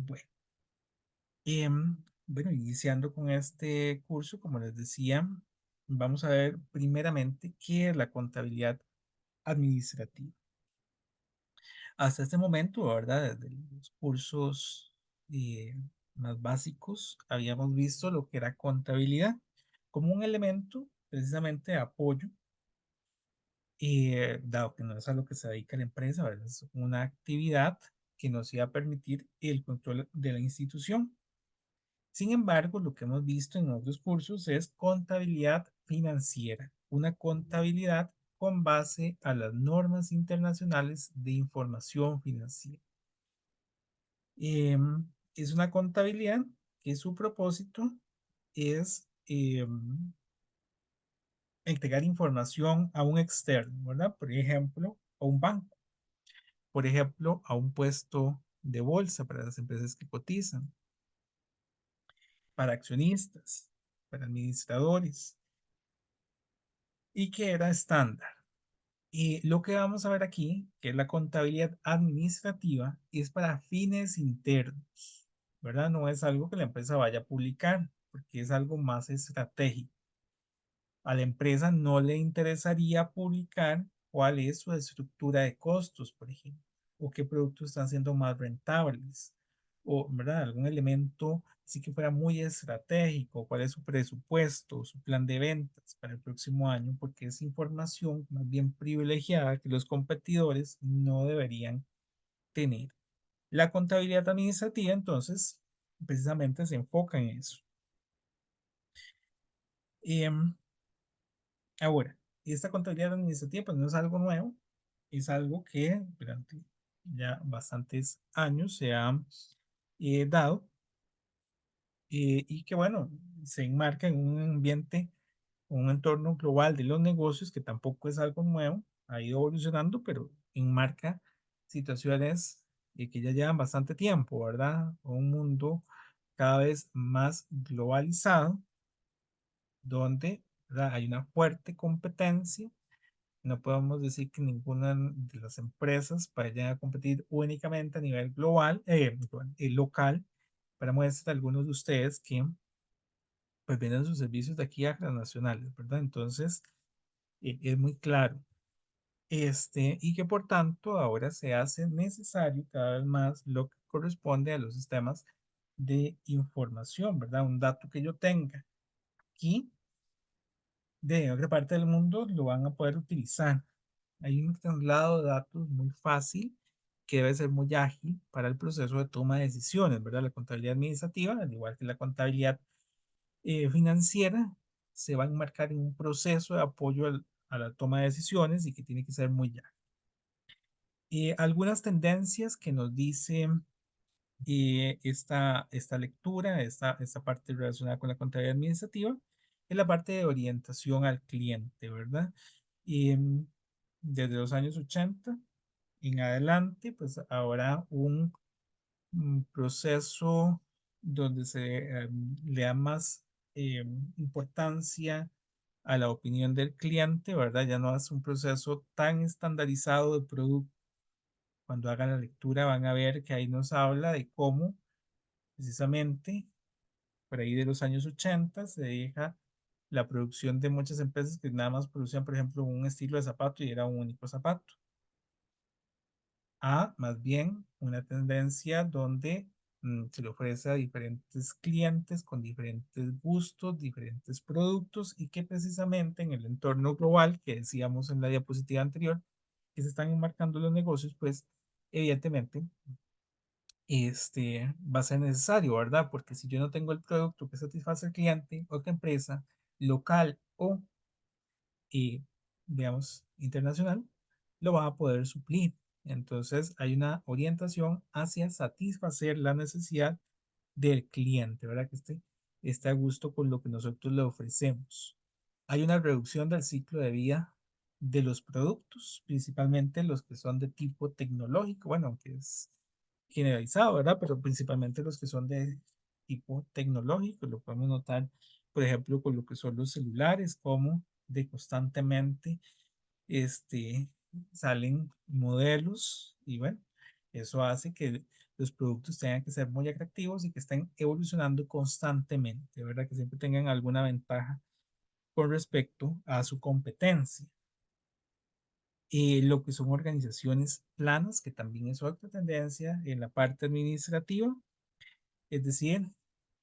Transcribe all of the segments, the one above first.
Bueno, bueno, iniciando con este curso, como les decía, vamos a ver primeramente qué es la contabilidad administrativa. Hasta este momento, ¿verdad? Desde los cursos eh, más básicos, habíamos visto lo que era contabilidad como un elemento precisamente de apoyo, dado que no es a lo que se dedica la empresa, ¿verdad? Es una actividad que nos iba a permitir el control de la institución. Sin embargo, lo que hemos visto en otros cursos es contabilidad financiera, una contabilidad con base a las normas internacionales de información financiera. Es una contabilidad que su propósito es entregar información a un externo, ¿verdad? Por ejemplo, a un banco, por ejemplo, a un puesto de bolsa para las empresas que cotizan, para accionistas, para administradores, y que era estándar. Y lo que vamos a ver aquí, que es la contabilidad administrativa, es para fines internos, ¿verdad? No es algo que la empresa vaya a publicar, porque es algo más estratégico. A la empresa no le interesaría publicar cuál es su estructura de costos, por ejemplo, o qué productos están siendo más rentables, o, ¿verdad? Algún elemento sí que fuera muy estratégico, cuál es su presupuesto, su plan de ventas para el próximo año, porque es información más bien privilegiada que los competidores no deberían tener. La contabilidad administrativa, entonces, precisamente se enfoca en eso. Em, Ahora, esta contabilidad administrativa pues no es algo nuevo, es algo que durante ya bastantes años se ha dado, y que bueno, se enmarca en un ambiente, un entorno global de los negocios que tampoco es algo nuevo, ha ido evolucionando, pero enmarca situaciones que ya llevan bastante tiempo, ¿verdad? Un mundo cada vez más globalizado, donde, ¿verdad?, hay una fuerte competencia. No podemos decir que ninguna de las empresas vayan a competir únicamente a nivel global, local. Para muestra algunos de ustedes que pues venden sus servicios de aquí a transnacionales, ¿verdad? Entonces, es muy claro. Y que por tanto ahora se hace necesario cada vez más lo que corresponde a los sistemas de información, ¿verdad? Un dato que yo tenga aquí de otra parte del mundo lo van a poder utilizar. Hay un traslado de datos muy fácil que debe ser muy ágil para el proceso de toma de decisiones, ¿verdad? La contabilidad administrativa, al igual que la contabilidad financiera, se va a enmarcar en un proceso de apoyo a la toma de decisiones y que tiene que ser muy ágil. Algunas tendencias que nos dice esta lectura, esta parte relacionada con la contabilidad administrativa, es la parte de orientación al cliente, ¿verdad? Y desde los años 80 en adelante, pues habrá un proceso donde se le da más importancia a la opinión del cliente, ¿verdad? Ya no es un proceso tan estandarizado de producto. Cuando hagan la lectura van a ver que ahí nos habla de cómo precisamente por ahí de los años 80 se deja la producción de muchas empresas que nada más producían, por ejemplo, un estilo de zapato y era un único zapato, a más bien una tendencia donde se le ofrece a diferentes clientes con diferentes gustos, diferentes productos y que precisamente en el entorno global que decíamos en la diapositiva anterior, que se están enmarcando los negocios, pues evidentemente va a ser necesario, ¿verdad? Porque si yo no tengo el producto que satisface al cliente, otra empresa local o, digamos, internacional, lo va a poder suplir. Entonces, hay una orientación hacia satisfacer la necesidad del cliente, ¿verdad? Que esté a gusto con lo que nosotros le ofrecemos. Hay una reducción del ciclo de vida de los productos, principalmente los que son de tipo tecnológico, bueno, aunque es generalizado, ¿verdad? Pero principalmente los que son de tipo tecnológico, lo podemos notar, por ejemplo, con lo que son los celulares, como de constantemente este, salen modelos y bueno. Eso hace que los productos tengan que ser muy atractivos y que estén evolucionando constantemente, ¿verdad? Que siempre tengan alguna ventaja con respecto a su competencia. Lo que son organizaciones planas, que también es otra tendencia en la parte administrativa, es decir,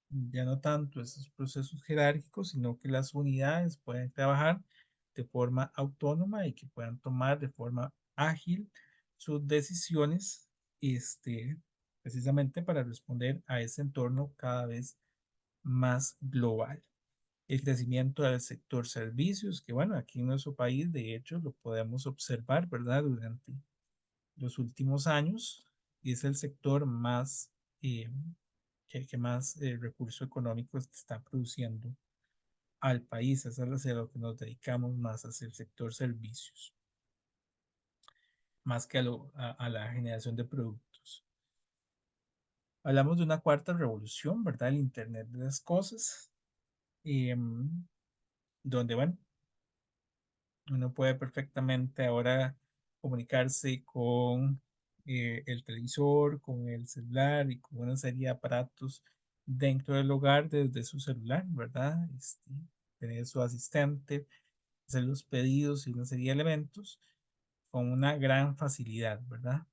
ya no tanto esos procesos jerárquicos, sino que las unidades pueden trabajar de forma autónoma y que puedan tomar de forma ágil sus decisiones, este, precisamente para responder a ese entorno cada vez más global. El crecimiento del sector servicios, que bueno, aquí en nuestro país de hecho lo podemos observar, ¿verdad? Durante los últimos años, y es el sector más, eh, que más recursos económicos está produciendo al país. Es hacia lo que nos dedicamos más, hacia el sector servicios, más que a la generación de productos. Hablamos de una cuarta revolución, ¿verdad? El Internet de las cosas, donde, bueno, uno puede perfectamente ahora comunicarse con el televisor, con el celular y con una serie de aparatos dentro del hogar desde su celular, ¿verdad? Tener su asistente, hacer los pedidos y una serie de elementos con una gran facilidad, ¿verdad?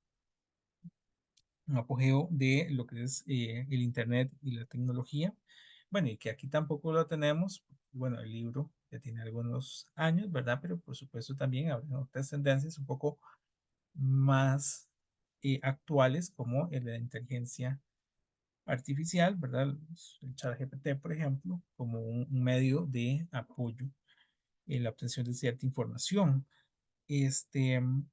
Un apogeo de lo que es el Internet y la tecnología. Bueno, y que aquí tampoco lo tenemos. Bueno, el libro ya tiene algunos años, ¿verdad? Pero por supuesto también habrá otras tendencias un poco más actuales, como el de la inteligencia artificial, ¿verdad? El chat GPT, por ejemplo, como un medio de apoyo en la obtención de cierta información.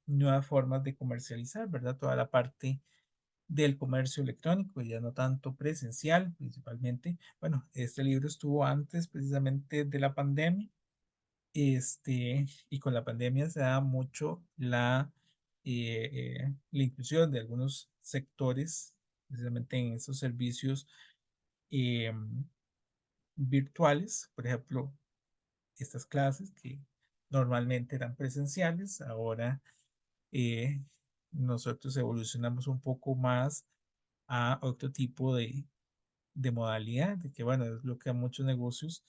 Nuevas formas de comercializar, ¿verdad? Toda la parte del comercio electrónico, ya no tanto presencial, principalmente. Bueno, este libro estuvo antes precisamente de la pandemia, y con la pandemia se da mucho la inclusión de algunos sectores, precisamente en esos servicios eh, virtuales, por ejemplo, estas clases que normalmente eran presenciales, ahora eh, nosotros evolucionamos un poco más a otro tipo de modalidad, de que bueno, es lo que muchos negocios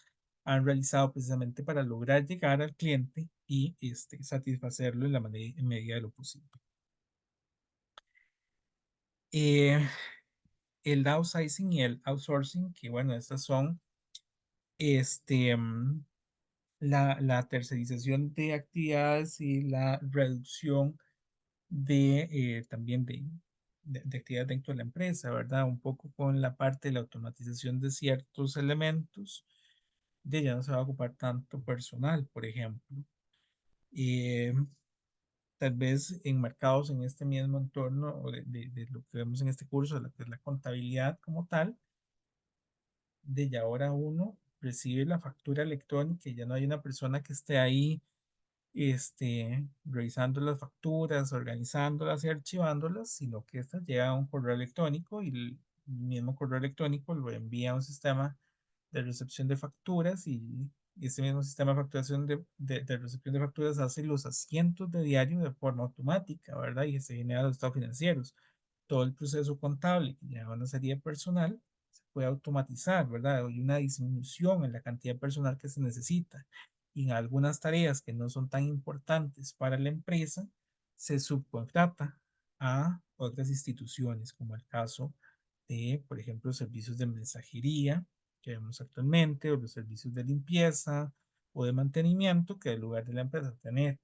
han realizado precisamente para lograr llegar al cliente y satisfacerlo en la en medida de lo posible. Eh, el downsizing y el outsourcing, que bueno, estas son este, mm, la tercerización de actividades y la reducción también de actividades dentro de la empresa, ¿verdad? Un poco con la parte de la automatización de ciertos elementos, de ya no se va a ocupar tanto personal, por ejemplo. Eh, Tal vez enmarcados en este mismo entorno o de lo que vemos en este curso, de lo que es la contabilidad como tal, de ya ahora uno recibe la factura electrónica y ya no hay una persona que esté ahí revisando las facturas, organizándolas y archivándolas, sino que estas llegan a un correo electrónico y el mismo correo electrónico lo envía a un sistema de recepción de facturas, y ese mismo sistema de facturación de recepción de facturas hace los asientos de diario de forma automática, ¿verdad? Y se genera los estados financieros. Todo el proceso contable que lleva una serie de personal se puede automatizar, ¿verdad? Hay una disminución en la cantidad de personal que se necesita. Y en algunas tareas que no son tan importantes para la empresa, se subcontrata a otras instituciones, como el caso de, por ejemplo, servicios de mensajería que vemos actualmente, o los servicios de limpieza o de mantenimiento, que en lugar de la empresa tener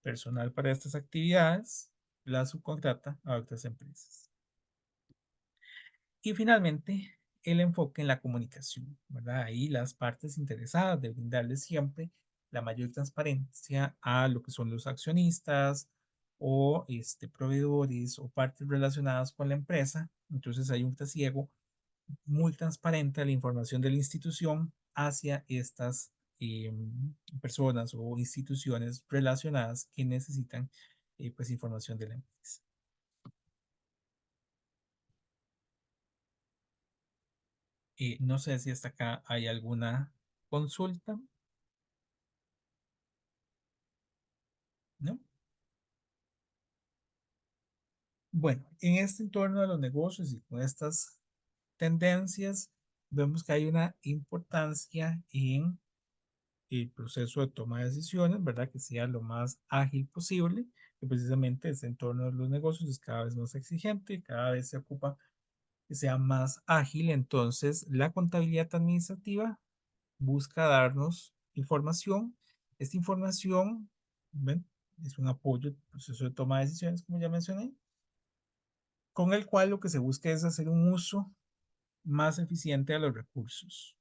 personal para estas actividades, la subcontrata a otras empresas. Y finalmente, el enfoque en la comunicación, ¿verdad? Ahí las partes interesadas de brindarles siempre la mayor transparencia a lo que son los accionistas o proveedores o partes relacionadas con la empresa. Entonces hay un trasiego muy transparente a la información de la institución hacia estas personas o instituciones relacionadas que necesitan pues información de la empresa. No sé si hasta acá hay alguna consulta, ¿no? Bueno, en este entorno de los negocios y con estas tendencias, vemos que hay una importancia en el proceso de toma de decisiones, ¿verdad? Que sea lo más ágil posible, que precisamente este entorno de los negocios es cada vez más exigente, cada vez se ocupa que sea más ágil. Entonces, la contabilidad administrativa busca darnos información. Esta información, ¿ven? Es un apoyo al proceso de toma de decisiones, como ya mencioné, con el cual lo que se busca es hacer un uso más eficiente de los recursos.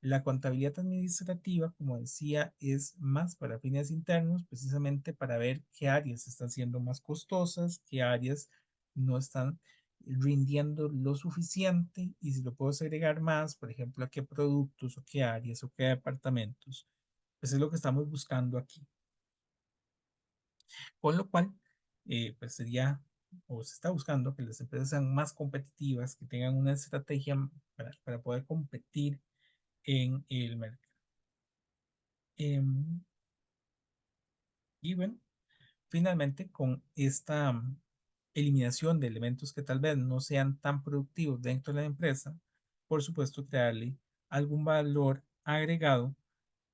La contabilidad administrativa, como decía, es más para fines internos, precisamente para ver qué áreas están siendo más costosas, qué áreas no están rindiendo lo suficiente y si lo puedo segregar más, por ejemplo, a qué productos o qué áreas o qué departamentos. Pues es lo que estamos buscando aquí. Con lo cual, pues sería o se está buscando que las empresas sean más competitivas, que tengan una estrategia para poder competir en el mercado. Em, y bueno, finalmente, con esta eliminación de elementos que tal vez no sean tan productivos dentro de la empresa, por supuesto, crearle algún valor agregado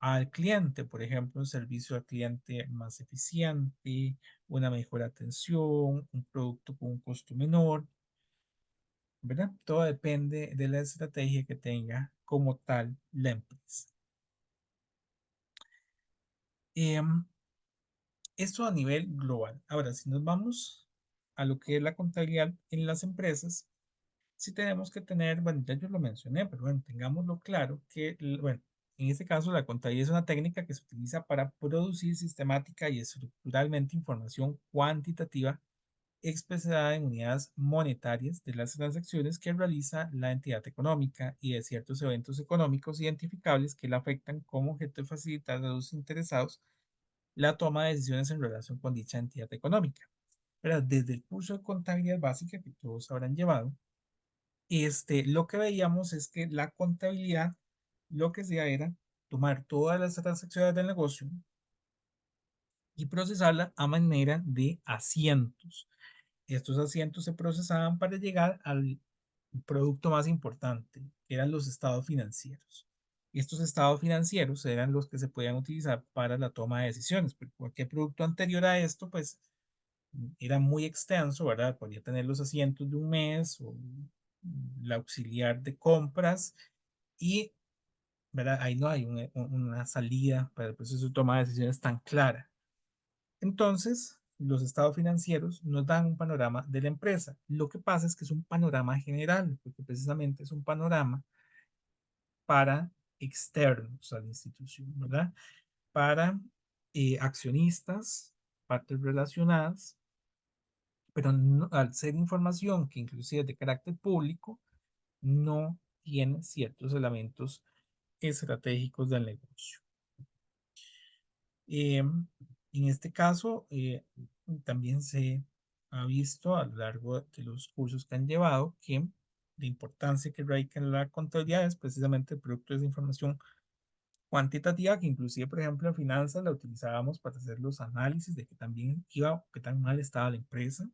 al cliente, por ejemplo, un servicio al cliente más eficiente, una mejor atención, un producto con un costo menor, ¿verdad? Todo depende de la estrategia que tenga como tal la empresa. Em, Esto a nivel global. Ahora, si nos vamos a lo que es la contabilidad en las empresas, sí tenemos que tener, bueno, ya yo lo mencioné, pero bueno, tengámoslo claro que, bueno, en este caso la contabilidad es una técnica que se utiliza para producir sistemática y estructuralmente información cuantitativa expresada en unidades monetarias de las transacciones que realiza la entidad económica y de ciertos eventos económicos identificables que la afectan como objeto de facilitar a los interesados la toma de decisiones en relación con dicha entidad económica. Pero desde el curso de contabilidad básica que todos habrán llevado, lo que veíamos es que la contabilidad lo que hacía era tomar todas las transacciones del negocio y procesarla a manera de asientos. Estos asientos se procesaban para llegar al producto más importante, que eran los estados financieros. Y estos estados financieros eran los que se podían utilizar para la toma de decisiones, porque cualquier producto anterior a esto, pues era muy extenso, ¿verdad? Podía tener los asientos de un mes o la auxiliar de compras y, ¿verdad? Ahí no hay una salida para el proceso de toma de decisiones tan clara. Entonces, los estados financieros nos dan un panorama de la empresa. Lo que pasa es que es un panorama general, porque precisamente es un panorama para externos a la institución, ¿verdad? Para accionistas, partes relacionadas, pero al ser información que inclusive es de carácter público, no tiene ciertos elementos estratégicos del negocio. En este caso, también se ha visto a lo largo de los cursos que han llevado que la importancia que radica en la contabilidad es precisamente el producto de esa información cuantitativa que inclusive, por ejemplo, en finanzas la utilizábamos para hacer los análisis de qué tan bien iba, qué tan mal estaba la empresa.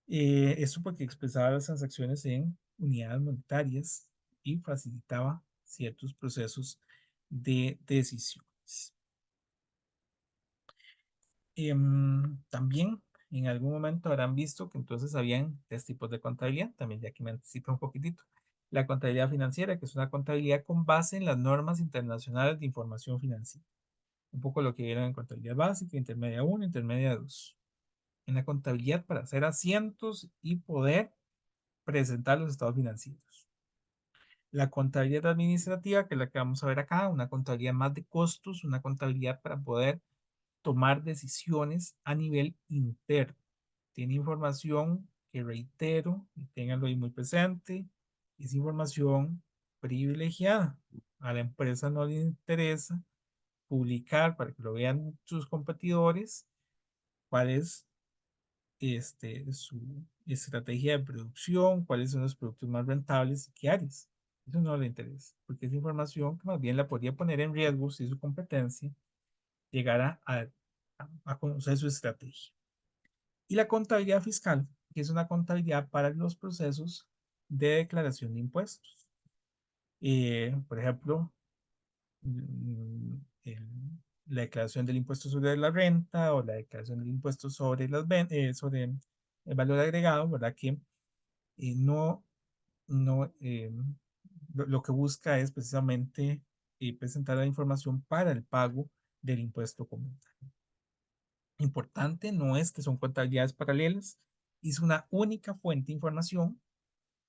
Esto porque expresaba las transacciones en unidades monetarias y facilitaba ciertos procesos de decisiones. También en algún momento habrán visto que entonces habían tres tipos de contabilidad, también ya que me anticipo un poquitito. La contabilidad financiera, que es una contabilidad con base en las normas internacionales de información financiera. Un poco lo que vieron en contabilidad básica, intermedia 1, intermedia 2. En la contabilidad para hacer asientos y poder presentar los estados financieros. La contabilidad administrativa, que es la que vamos a ver acá, una contabilidad más de costos, una contabilidad para poder tomar decisiones a nivel interno. Tiene información que reitero, y ténganlo ahí muy presente, es información privilegiada. A la empresa no le interesa publicar para que lo vean sus competidores cuál es su estrategia de producción, cuáles son los productos más rentables y qué áreas. Eso no le interesa, porque es información que más bien la podría poner en riesgo si su competencia llegara a conocer su estrategia. Y la contabilidad fiscal, que es una contabilidad para los procesos de declaración de impuestos. Por ejemplo, mm, el- la declaración del impuesto sobre la renta o la declaración del impuesto sobre sobre el valor agregado, ¿verdad? Que no, no, lo que busca es precisamente presentar la información para el pago del impuesto común. Importante no es que son contabilidades paralelas, es una única fuente de información,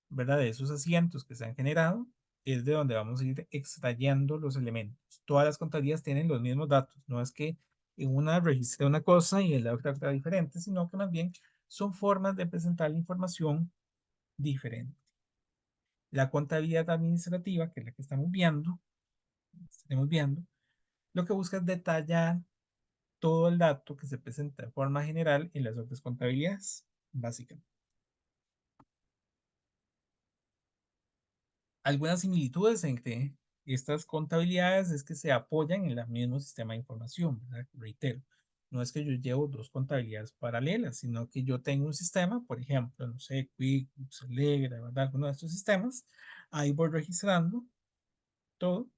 ¿verdad? De esos asientos que se han generado, es de donde vamos a ir extrayendo los elementos. Todas las contabilidades tienen los mismos datos, no es que en una registre una cosa y en la otra diferente, sino que más bien son formas de presentar la información diferente. La contabilidad administrativa, que es la que estamos viendo, lo que busca es detallar todo el dato que se presenta de forma general en las otras contabilidades, básicamente. Algunas similitudes entre estas contabilidades es que se apoyan en el mismo sistema de información, ¿verdad? Reitero, no es que yo llevo dos contabilidades paralelas, sino que yo tengo un sistema, por ejemplo, no sé, QuickBooks, Alegra, ¿verdad? Alguno de estos sistemas, ahí voy registrando todo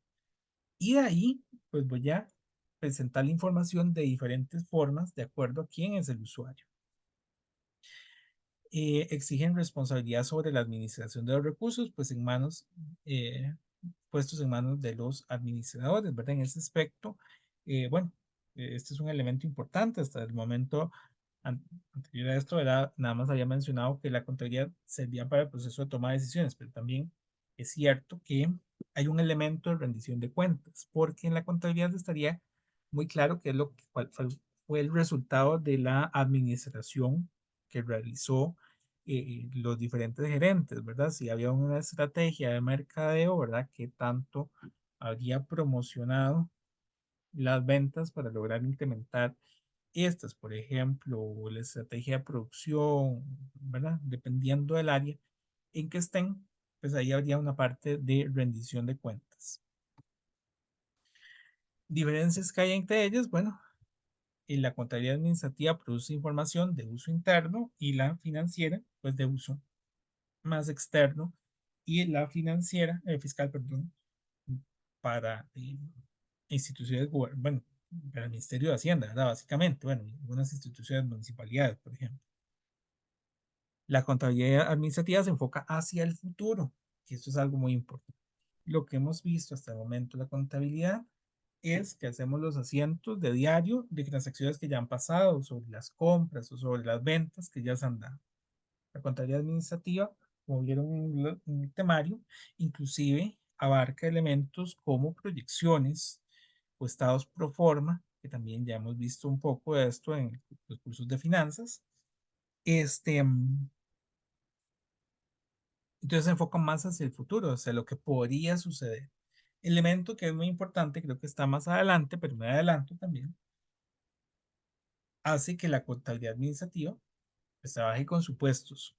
y de ahí pues voy a presentar la información de diferentes formas de acuerdo a quién es el usuario. Exigen responsabilidad sobre la administración de los recursos, pues en manos, puestos en manos de los administradores, ¿verdad? En ese aspecto, bueno, este es un elemento importante. Hasta el momento anterior a esto, ¿verdad? Nada más había mencionado que la contabilidad servía para el proceso de toma de decisiones, pero también es cierto que hay un elemento de rendición de cuentas, porque en la contabilidad estaría muy claro qué es cuál fue el resultado de la administración que realizó los diferentes gerentes, ¿verdad? Si había una estrategia de mercadeo, ¿verdad? ¿Qué tanto habría promocionado las ventas para lograr incrementar estas, por ejemplo, o la estrategia de producción, ¿verdad? Dependiendo del área en que estén, pues ahí habría una parte de rendición de cuentas. Diferencias que hay entre ellas, bueno, en la contabilidad administrativa produce información de uso interno y la financiera, pues de uso más externo, y la financiera, fiscal, perdón, para instituciones, bueno, para el Ministerio de Hacienda, ¿verdad? Básicamente, bueno, y algunas instituciones, municipalidades, por ejemplo. La contabilidad administrativa se enfoca hacia el futuro, y esto es algo muy importante. Lo que hemos visto hasta el momento, la contabilidad es que hacemos los asientos de diario de transacciones que ya han pasado, sobre las compras o sobre las ventas que ya se han dado. La contabilidad administrativa, como vieron en el temario, inclusive abarca elementos como proyecciones o estados pro forma, que también ya hemos visto un poco de esto en los cursos de finanzas. Este, entonces se enfoca más hacia el futuro, hacia lo que podría suceder. Elemento que es muy importante, creo que está más adelante, pero me adelanto también, hace que la contabilidad administrativa pues, trabaje con supuestos,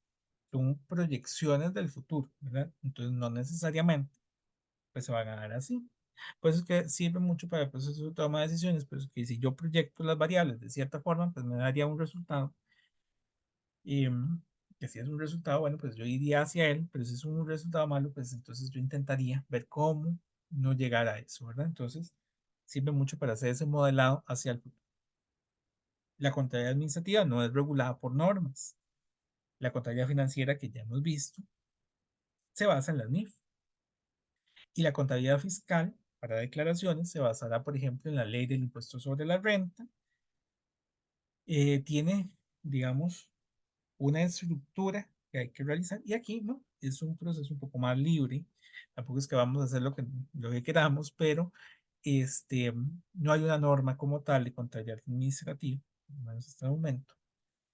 son proyecciones del futuro, ¿verdad? Entonces no necesariamente pues se van a dar así. Pues es que sirve mucho para el proceso de toma de decisiones, pues que si yo proyecto las variables de cierta forma, pues me daría un resultado. Y que si es un resultado bueno, pues yo iría hacia él, pero si es un resultado malo, pues entonces yo intentaría ver cómo no llegar a eso, ¿verdad? Entonces sirve mucho para hacer ese modelado hacia el futuro. La contabilidad administrativa no es regulada por normas. La contabilidad financiera que ya hemos visto se basa en las NIF. Y la contabilidad fiscal para declaraciones se basará, por ejemplo, en la ley del impuesto sobre la renta. Tiene, digamos, una estructura que hay que realizar y aquí, ¿no? Es un proceso un poco más libre. Tampoco es que vamos a hacer lo que queramos, pero no hay una norma como tal de contabilidad administrativa, al menos hasta el momento,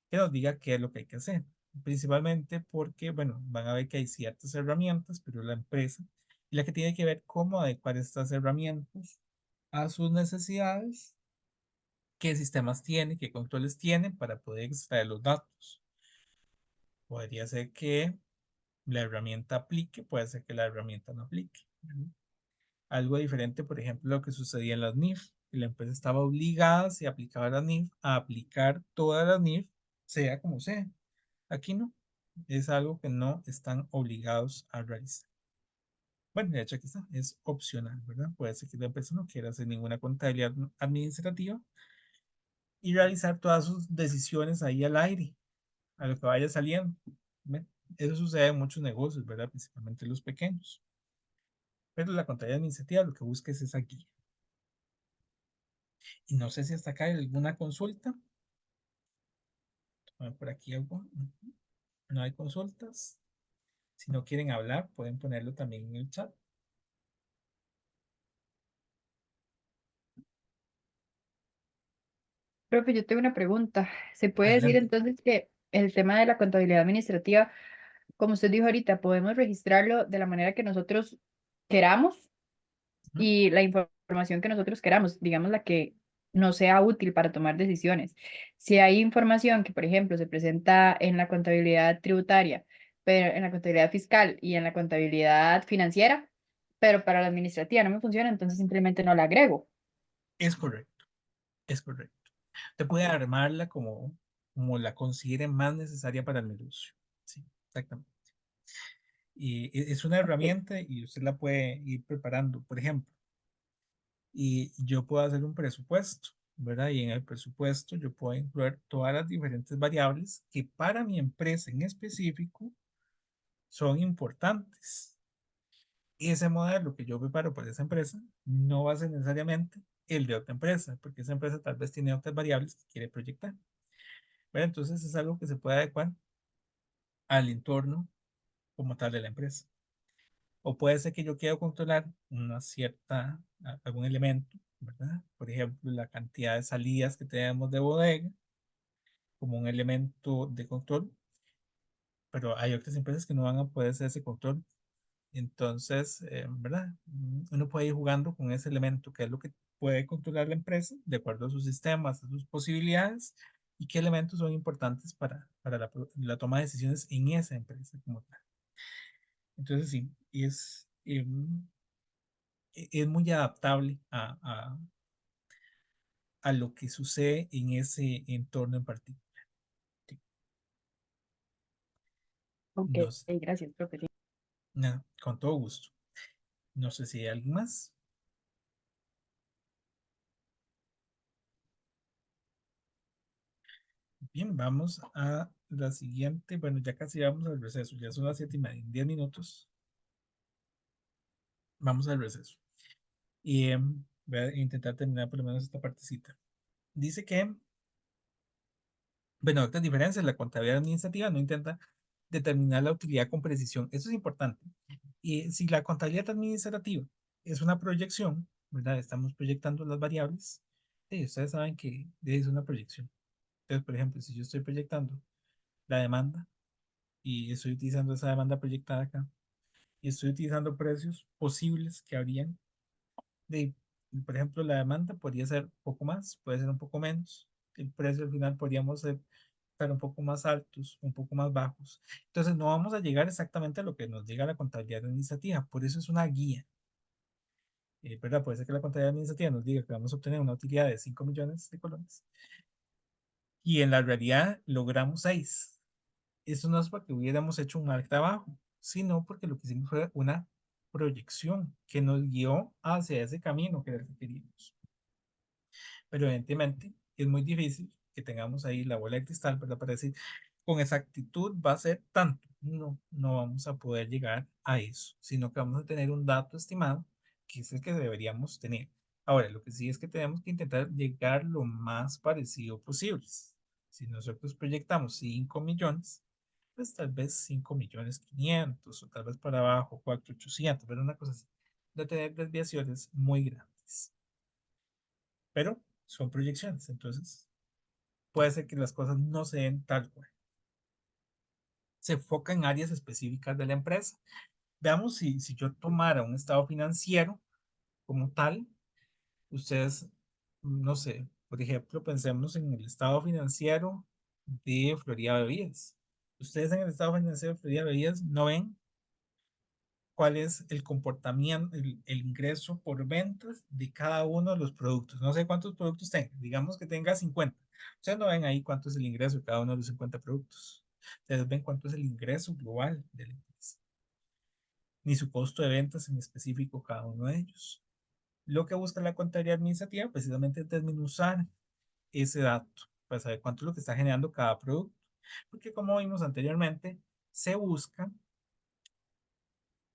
que nos diga qué es lo que hay que hacer. Principalmente porque, bueno, van a ver que hay ciertas herramientas, pero la empresa es la que tiene que ver cómo adecuar estas herramientas a sus necesidades, qué sistemas tiene, qué controles tiene para poder extraer los datos. Podría ser que la herramienta aplique, puede ser que la herramienta no aplique. Algo diferente, por ejemplo, lo que sucedía en las NIF, que la empresa estaba obligada, si aplicaba la NIF, a aplicar todas las NIF sea como sea. Aquí no, es algo que no están obligados a realizar. Bueno, de hecho aquí está, es opcional, ¿verdad? Puede ser que la empresa no quiera hacer ninguna contabilidad administrativa y realizar todas sus decisiones ahí al aire, a lo que vaya saliendo. ¿Ve? Eso sucede en muchos negocios, ¿verdad? Principalmente los pequeños. Pero la contabilidad administrativa lo que busca es esa guía. Y no sé si hasta acá hay alguna consulta. Por aquí algo. No hay consultas. Si no quieren hablar, pueden ponerlo también en el chat. Profe, yo tengo una pregunta. ¿Se puede decir Adelante. entonces que el tema de la contabilidad administrativa, como usted dijo ahorita, podemos registrarlo de la manera que nosotros queramos Ujú. y la información que nosotros queramos, digamos la que nos sea útil para tomar decisiones? Si hay información que, por ejemplo, se presenta en la contabilidad tributaria, pero en la contabilidad fiscal y en la contabilidad financiera, pero para la administrativa no me funciona, entonces simplemente no la agrego. Es correcto, es correcto. Usted puede Ok, armarla como la considere más necesaria para el negocio. Sí, exactamente. Y es una ok, herramienta y usted la puede ir preparando. Por ejemplo, y yo puedo hacer un presupuesto, ¿verdad? Y en el presupuesto yo puedo incluir todas las diferentes variables que para mi empresa en específico son importantes. Ese modelo que yo preparo para esa empresa no va a ser necesariamente el de otra empresa, porque esa empresa tal vez tiene otras variables que quiere proyectar. ¿Verdad? Entonces es algo que se puede adecuar al entorno como tal de la empresa. O puede ser que yo quiera controlar una cierta, algún elemento, ¿verdad? Por ejemplo, la cantidad de salidas que tenemos de bodega como un elemento de control, pero hay otras empresas que no van a poder hacer ese control. Entonces, ¿verdad? Uno puede ir jugando con ese elemento, que es lo que puede controlar la empresa, de acuerdo a sus sistemas, a sus posibilidades, y qué elementos son importantes para la toma de decisiones en esa empresa como tal. Entonces, sí, es muy adaptable a lo que sucede en ese entorno en particular. Sí. ok, No sé, gracias, profe. Sí. nada, con todo gusto. No sé si hay alguien más. Bien, vamos a la siguiente. Bueno, ya casi vamos al receso. Ya son las 7:30. En 10 minutos vamos al receso. Y voy a intentar terminar por lo menos esta partecita. Dice que, bueno, otras diferencias. La contabilidad administrativa no intenta determinar la utilidad con precisión. Eso es importante. Y si la contabilidad administrativa es una proyección, ¿verdad? Estamos proyectando las variables. Sí, ustedes saben que es una proyección. Entonces, por ejemplo, si yo estoy proyectando la demanda y estoy utilizando esa demanda proyectada acá y estoy utilizando precios posibles que habrían de, por ejemplo, la demanda podría ser un poco más, puede ser un poco menos. El precio al final podríamos estar un poco más altos, un poco más bajos. Entonces no vamos a llegar exactamente a lo que nos diga la contabilidad administrativa. Por eso es una guía. ¿Verdad? Puede ser que la contabilidad administrativa nos diga que vamos a obtener una utilidad de 5 millones de colones y en la realidad logramos 6. Eso no es porque hubiéramos hecho un mal trabajo, sino porque lo que hicimos fue una proyección que nos guió hacia ese camino que queríamos. Pero evidentemente es muy difícil que tengamos ahí la bola de cristal, ¿verdad? Para decir con exactitud va a ser tanto. No, no vamos a poder llegar a eso, sino que vamos a tener un dato estimado que es el que deberíamos tener. Ahora, lo que sí es que tenemos que intentar llegar lo más parecido posible. Si nosotros proyectamos 5 millones, pues tal vez 5 millones 500 o tal vez para abajo 4.800, pero una cosa así, no tener desviaciones muy grandes. Pero son proyecciones, entonces puede ser que las cosas no se den tal cual. Se enfoca en áreas específicas de la empresa. Veamos si yo tomara un estado financiero como tal, ustedes, no sé, por ejemplo, pensemos en el estado financiero de Florida Bebidas. Ustedes en el estado financiero de Florida Bebidas no ven cuál es el comportamiento, el ingreso por ventas de cada uno de los productos. No sé cuántos productos tenga, digamos que tenga 50. Ustedes no ven ahí cuánto es el ingreso de cada uno de los 50 productos. Ustedes ven cuánto es el ingreso global de la empresa, ni su costo de ventas en específico cada uno de ellos. Lo que busca la contabilidad administrativa precisamente es desmenuzar ese dato para saber cuánto es lo que está generando cada producto. Porque como vimos anteriormente, se busca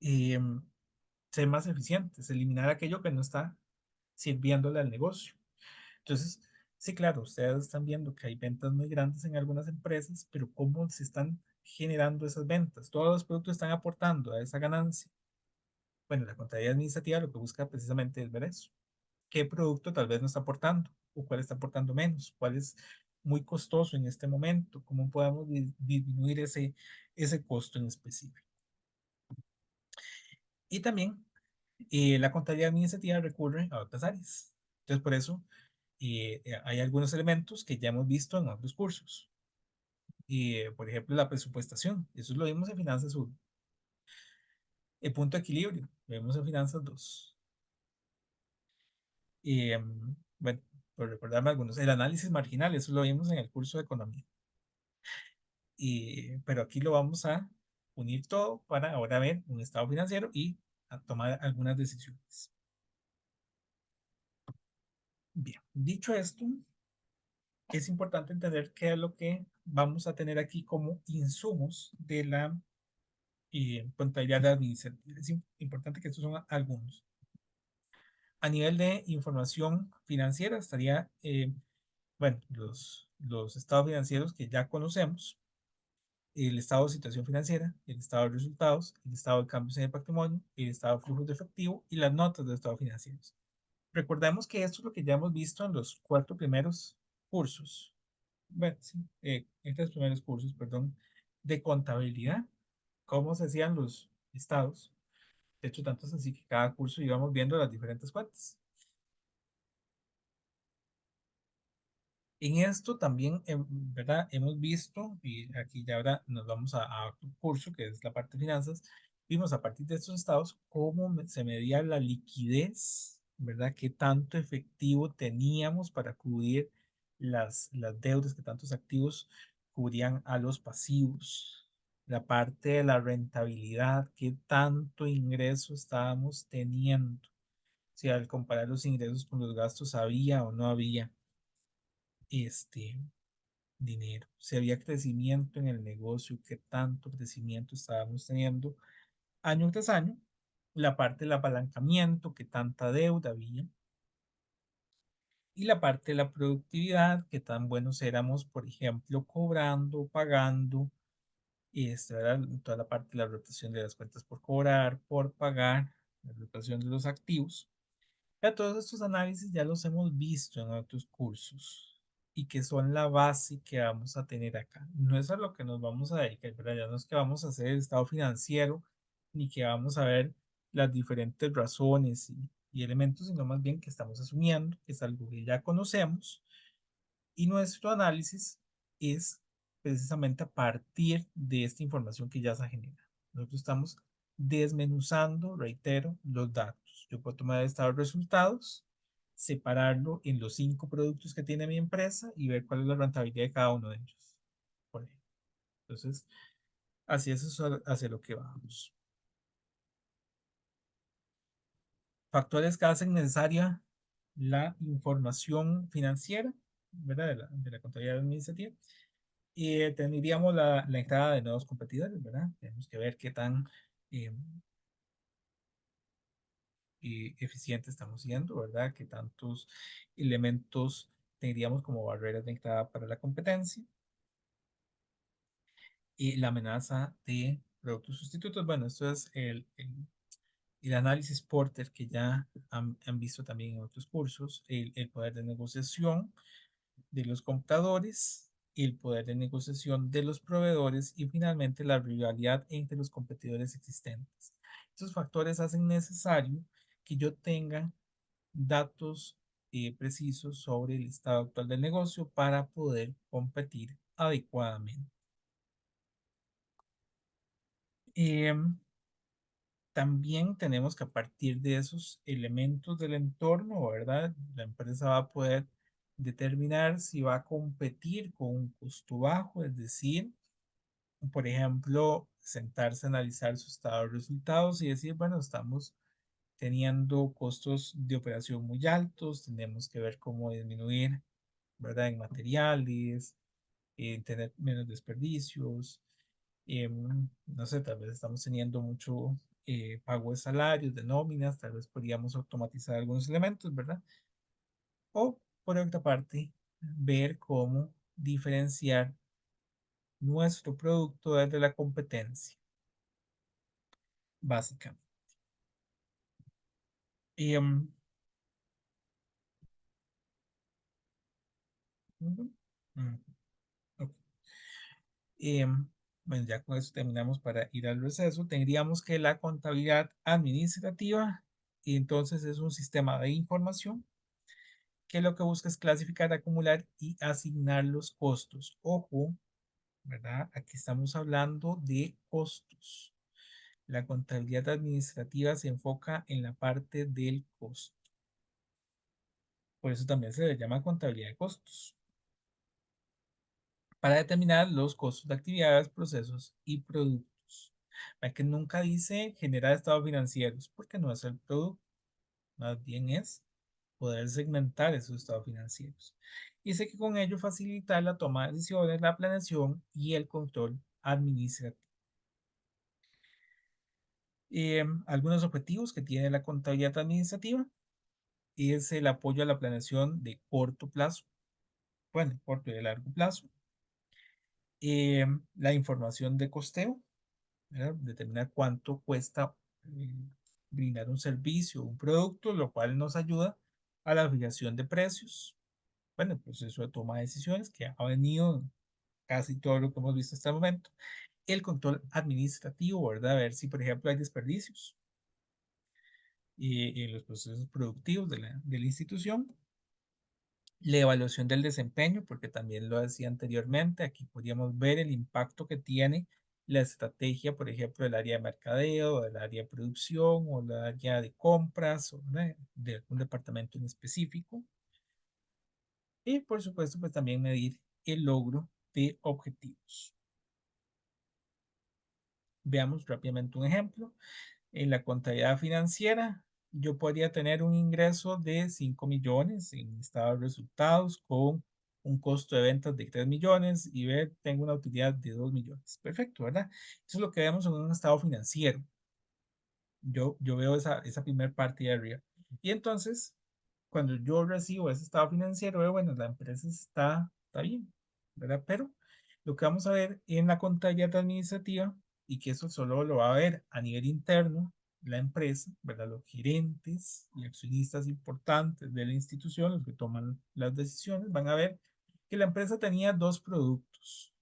eh, ser más eficientes, eliminar aquello que no está sirviéndole al negocio. Entonces, sí, claro, ustedes están viendo que hay ventas muy grandes en algunas empresas, pero ¿cómo se están generando esas ventas? Todos los productos están aportando a esa ganancia. Bueno, la contabilidad administrativa lo que busca precisamente es ver eso. ¿Qué producto tal vez no está aportando? ¿O cuál está aportando menos? ¿Cuál es muy costoso en este momento? ¿Cómo podemos disminuir ese costo en específico? Y también la contabilidad administrativa recurre a otras áreas. Entonces, por eso hay algunos elementos que ya hemos visto en otros cursos. Por ejemplo, la presupuestación. Eso lo vimos en Finanzas 1. El punto de equilibrio. Lo vimos en Finanzas 2. Bueno, por recordarme algunos. El análisis marginal. Eso lo vimos en el curso de economía. Pero aquí lo vamos a unir todo para ahora ver un estado financiero y a tomar algunas decisiones. Bien, dicho esto, es importante entender qué es lo que vamos a tener aquí como insumos de la contabilidad administrativa. Es importante que estos son algunos. A nivel de información financiera estaría, bueno, los estados financieros que ya conocemos, el estado de situación financiera, el estado de resultados, el estado de cambios en el patrimonio, el estado de flujos de efectivo y las notas de estados financieros. Recordemos que esto es lo que ya hemos visto en los 4 primeros cursos. Bueno, sí, en 3 primeros cursos, perdón, de contabilidad, cómo se hacían los estados. De hecho, tanto es así que cada curso íbamos viendo las diferentes cuentas. En esto también, ¿verdad? Hemos visto, y aquí ya ahora nos vamos a otro curso, que es la parte de finanzas, vimos a partir de estos estados cómo se medía la liquidez, ¿verdad? Qué tanto efectivo teníamos para cubrir las deudas, qué tantos activos cubrían a los pasivos. La parte de la rentabilidad, qué tanto ingreso estábamos teniendo. Si al comparar los ingresos con los gastos había o no había este dinero, si había crecimiento en el negocio, qué tanto crecimiento estábamos teniendo año tras año, la parte del apalancamiento, qué tanta deuda había, y la parte de la productividad, qué tan buenos éramos, por ejemplo, cobrando, pagando, y ¿verdad? Toda la parte de la rotación de las cuentas por cobrar, por pagar, la rotación de los activos. Ya todos estos análisis ya los hemos visto en otros cursos y que son la base que vamos a tener acá. No es a lo que nos vamos a dedicar, ¿verdad? Ya no es que vamos a hacer el estado financiero ni que vamos a ver las diferentes razones y elementos, sino más bien que estamos asumiendo que es algo que ya conocemos y nuestro análisis es precisamente a partir de esta información que ya se genera. Nosotros estamos desmenuzando, reitero, los datos. Yo puedo tomar el estado de resultados, separarlo en los 5 productos que tiene mi empresa y ver cuál es la rentabilidad de cada uno de ellos. Por ejemplo. Entonces, así es eso hacia lo que vamos. Factores que hacen necesaria la información financiera, ¿verdad? De la contabilidad administrativa. Y tendríamos la entrada de nuevos competidores, ¿verdad? Tenemos que ver qué tan eh, eficiente estamos siendo, ¿verdad? Qué tantos elementos tendríamos como barreras de entrada para la competencia. Y la amenaza de productos sustitutos, bueno, esto es el análisis Porter que ya han visto también en otros cursos, el poder de negociación de los compradores, el poder de negociación de los proveedores y finalmente la rivalidad entre los competidores existentes. Estos factores hacen necesario que yo tenga datos precisos sobre el estado actual del negocio para poder competir adecuadamente. Em, también tenemos que a partir de esos elementos del entorno, ¿verdad? La empresa va a poder determinar si va a competir con un costo bajo, es decir, por ejemplo, sentarse a analizar su estado de resultados y decir, bueno, estamos teniendo costos de operación muy altos, tenemos que ver cómo disminuir, ¿verdad? En materiales, tener menos desperdicios, no sé, tal vez estamos teniendo mucho pago de salarios, de nóminas, tal vez podríamos automatizar algunos elementos, ¿verdad? O por otra parte, ver cómo diferenciar nuestro producto desde la competencia, básicamente. Y, ujú, mm, ok. Bueno, ya con eso terminamos para ir al receso. Tendríamos que la contabilidad administrativa, y entonces es un sistema de información que lo que busca es clasificar, acumular y asignar los costos. Ojo, ¿verdad? Aquí estamos hablando de costos. La contabilidad administrativa se enfoca en la parte del costo. Por eso también se le llama contabilidad de costos. Para determinar los costos de actividades, procesos y productos. Vea que nunca dice generar estados financieros, porque no es el producto, más bien es poder segmentar esos estados financieros. Dice que con ello facilitar la toma de decisiones, la planeación y el control administrativo. Algunos objetivos que tiene la contabilidad administrativa es el apoyo a la planeación de corto plazo, bueno, corto y de largo plazo, la información de costeo, ¿verdad? Determinar cuánto cuesta eh, brindar un servicio o un producto, lo cual nos ayuda a la fijación de precios. Bueno, el proceso de toma de decisiones que ha venido casi todo lo que hemos visto hasta el momento. El control administrativo, ¿verdad? A ver si, por ejemplo, hay desperdicios en los procesos productivos de la institución. La evaluación del desempeño, porque también lo decía anteriormente, aquí podríamos ver el impacto que tiene la estrategia, por ejemplo, del área de mercadeo, del área de producción o del área de compras o de algún departamento en específico. Y por supuesto, pues también medir el logro de objetivos. Veamos rápidamente un ejemplo. En la contabilidad financiera, yo podría tener un ingreso de 5 millones en estado de resultados con un costo de ventas de 3 millones y ver, tengo una utilidad de 2 millones. Perfecto, ¿verdad? Eso es lo que vemos en un estado financiero. Yo veo esa primera parte de arriba. Y entonces, cuando yo recibo ese estado financiero, veo, bueno, la empresa está bien, ¿verdad? Pero lo que vamos a ver en la contabilidad administrativa, y que eso solo lo va a ver a nivel interno, la empresa, ¿verdad? Los gerentes y accionistas importantes de la institución, los que toman las decisiones, van a ver que la empresa tenía dos productos,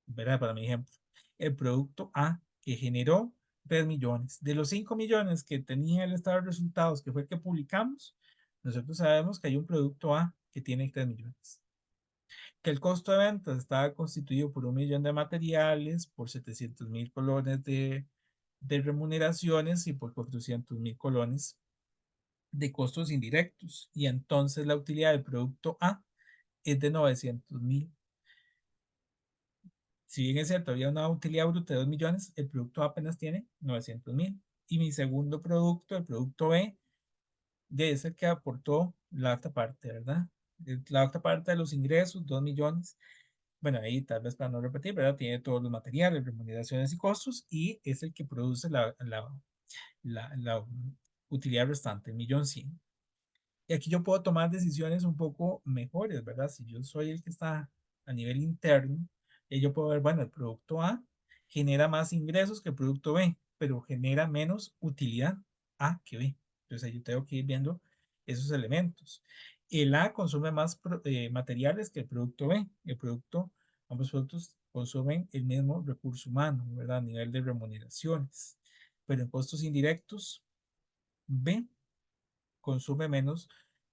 ¿verdad? Para mi ejemplo, el producto A que generó 3 millones. De los 5 millones que tenía el estado de resultados, que fue el que publicamos, nosotros sabemos que hay un producto A que tiene 3 millones. Que el costo de ventas estaba constituido por 1 millón de materiales, por 700.000 colones de remuneraciones y por 400.000 colones de costos indirectos. Y entonces la utilidad del producto A es de 900.000. Si bien es cierto, había una utilidad bruta de 2 millones, el producto A apenas tiene 900.000. Y mi segundo producto, el producto B, es el que aportó la otra parte, ¿verdad? La otra parte de los ingresos, 2 millones. Bueno, ahí tal vez para no repetir, ¿verdad? Tiene todos los materiales, remuneraciones y costos y es el que produce la utilidad restante, 1.100.000. Y aquí yo puedo tomar decisiones un poco mejores, ¿verdad? Si yo soy el que está a nivel interno, yo puedo ver, bueno, el producto A genera más ingresos que el producto B, pero genera menos utilidad A que B. Entonces ahí yo tengo que ir viendo esos elementos. El A consume más materiales que el producto B. Ambos productos consumen el mismo recurso humano, ¿verdad? A nivel de remuneraciones. Pero en costos indirectos, B consume menos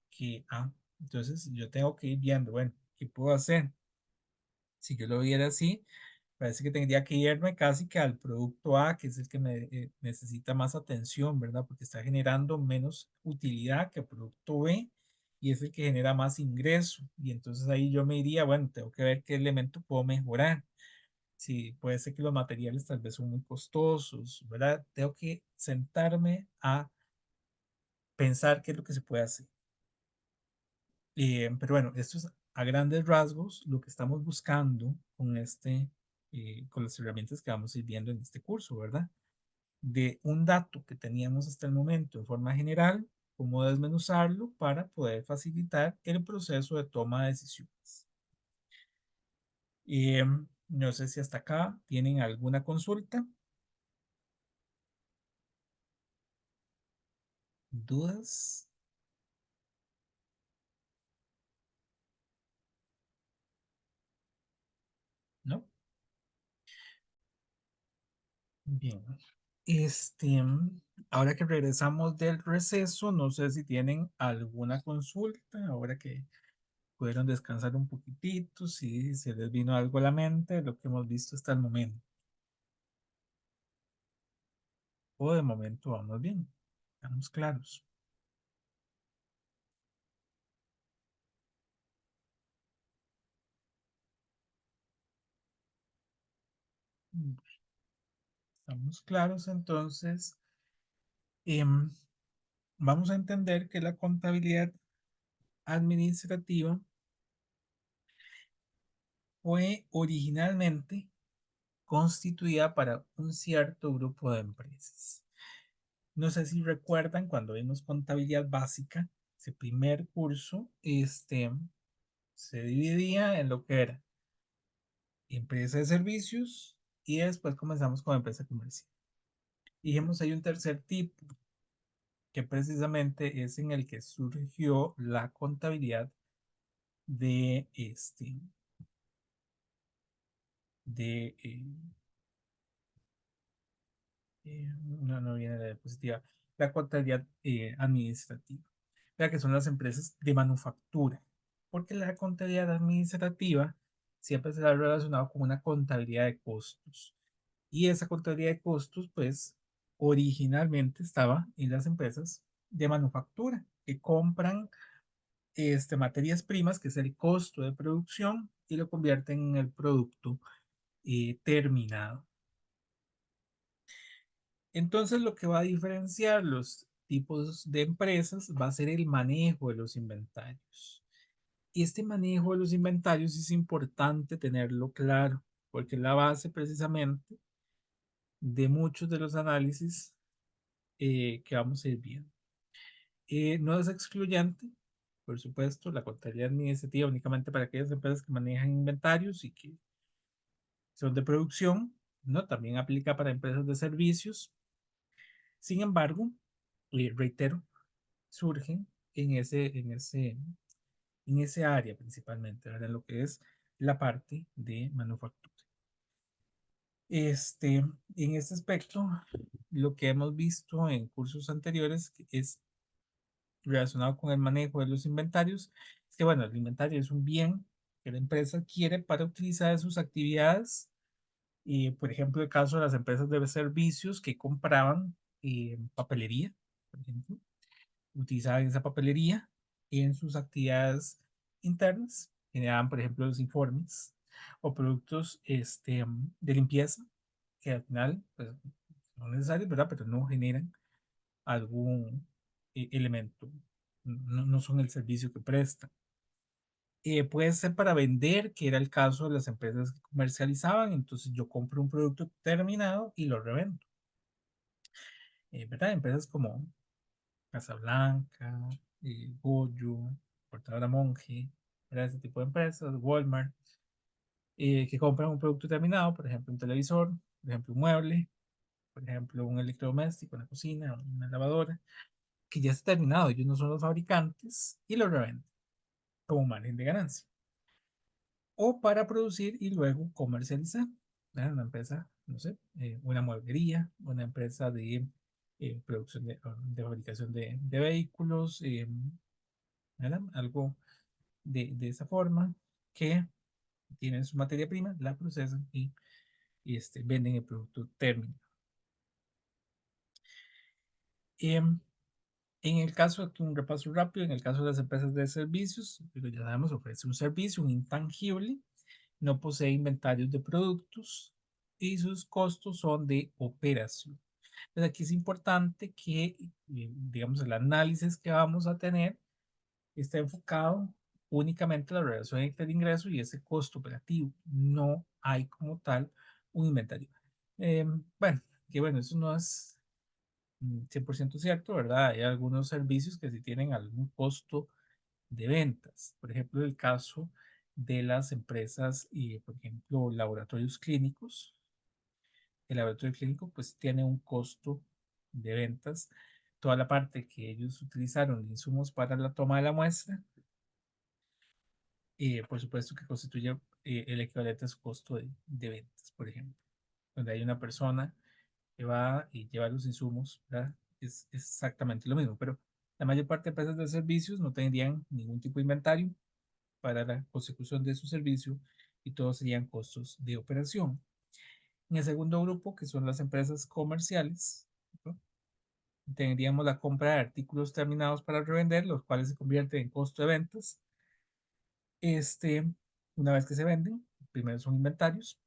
que A. Entonces yo tengo que ir viendo, bueno, ¿qué puedo hacer? Si yo lo viera así, Parece que tendría que irme casi que al producto A, que es el que me necesita más atención, ¿verdad? Porque está generando menos utilidad que el producto B y es el que genera más ingreso. Y entonces ahí yo me diría, bueno, tengo que ver qué elemento puedo mejorar. Sí, puede ser que los materiales tal vez son muy costosos, ¿verdad? Tengo que sentarme a pensar qué es lo que se puede hacer. Pero bueno, esto es a grandes rasgos lo que estamos buscando con con las herramientas que vamos a ir viendo en este curso, ¿verdad? De un dato que teníamos hasta el momento en forma general, cómo desmenuzarlo para poder facilitar el proceso de toma de decisiones. No sé si hasta acá tienen alguna consulta, dudas, ¿no? Bien. Ahora que regresamos del receso, no sé si tienen alguna consulta, ahora que pudieron descansar un poquitito, si se les vino algo a la mente, de lo que hemos visto hasta el momento. O de momento vamos bien, estamos claros. Mm, Estamos claros, entonces em, vamos a entender que la contabilidad administrativa fue originalmente constituida para un cierto grupo de empresas. No sé si recuerdan cuando vimos contabilidad básica, ese primer curso, se dividía en lo que era empresa de servicios y después comenzamos con empresa comercial. Dijimos hay un tercer tipo que precisamente es en el que surgió la contabilidad de de, no viene la diapositiva, la contabilidad administrativa, ya que son las empresas de manufactura, porque la contabilidad administrativa siempre se ha relacionado con una contabilidad de costos. Y esa contabilidad de costos, pues, originalmente estaba en las empresas de manufactura, que compran materias primas, que es el costo de producción, y lo convierten en el producto terminado. Entonces, lo que va a diferenciar los tipos de empresas va a ser el manejo de los inventarios. Y este manejo de los inventarios es importante tenerlo claro, porque es la base precisamente de muchos de los análisis que vamos a ir viendo. No es excluyente, por supuesto, la contabilidad administrativa únicamente para aquellas empresas que manejan inventarios y que son de producción, ¿no? También aplica para empresas de servicios. Sin embargo, reitero, surgen en ese área principalmente, ¿verdad? En lo que es la parte de manufactura. En este aspecto, lo que hemos visto en cursos anteriores es relacionado con el manejo de los inventarios, es que, bueno, el inventario es un bien que la empresa adquiere para utilizar en sus actividades. Y, por ejemplo, el caso de las empresas de servicios que compraban papelería, por ejemplo, utilizaban esa papelería en sus actividades internas, generaban, por ejemplo, los informes o productos de limpieza, que al final, pues, son necesarios, ¿verdad? Pero no generan algún elemento, no son el servicio que prestan. Puede ser para vender, que era el caso de las empresas que comercializaban, entonces yo compro un producto terminado y lo revendo. ¿Verdad? Empresas como Casablanca, Goyo, Portadora Monge, ¿verdad? Ese tipo de empresas, Walmart, que compran un producto terminado, por ejemplo, un televisor, por ejemplo, un mueble, por ejemplo, un electrodoméstico, una cocina, una lavadora, que ya está terminado, ellos no son los fabricantes y lo revenden como margen de ganancia. O para producir y luego comercializar. ¿Verdad? Una empresa, no sé, una mueblería, una empresa de producción de fabricación de vehículos, ¿verdad? Algo de esa forma que tienen su materia prima, la procesan y venden el producto término. Em, en el caso, aquí un repaso rápido, en el caso de las empresas de servicios, pero ya sabemos, ofrece un servicio, un intangible, no posee inventarios de productos y sus costos son de operación. Entonces aquí es importante que, digamos, el análisis que vamos a tener está enfocado únicamente en la relación entre el ingreso y ese costo operativo. No hay como tal un inventario. Bueno, que bueno, eso no es 100% cierto, ¿verdad? Hay algunos servicios que sí tienen algún costo de ventas. Por ejemplo, el caso de las empresas y, por ejemplo, laboratorios clínicos. El laboratorio clínico pues tiene un costo de ventas. Toda la parte que ellos utilizaron de insumos para la toma de la muestra, por supuesto que constituye el equivalente a su costo de ventas, por ejemplo. Donde hay una persona que va y lleva los insumos, ¿verdad? Es exactamente lo mismo, pero la mayor parte de empresas de servicios no tendrían ningún tipo de inventario para la consecución de su servicio y todos serían costos de operación. En el segundo grupo, que son las empresas comerciales, ¿no? Tendríamos la compra de artículos terminados para revender, los cuales se convierten en costo de ventas. Este, una vez que se venden, primero son inventarios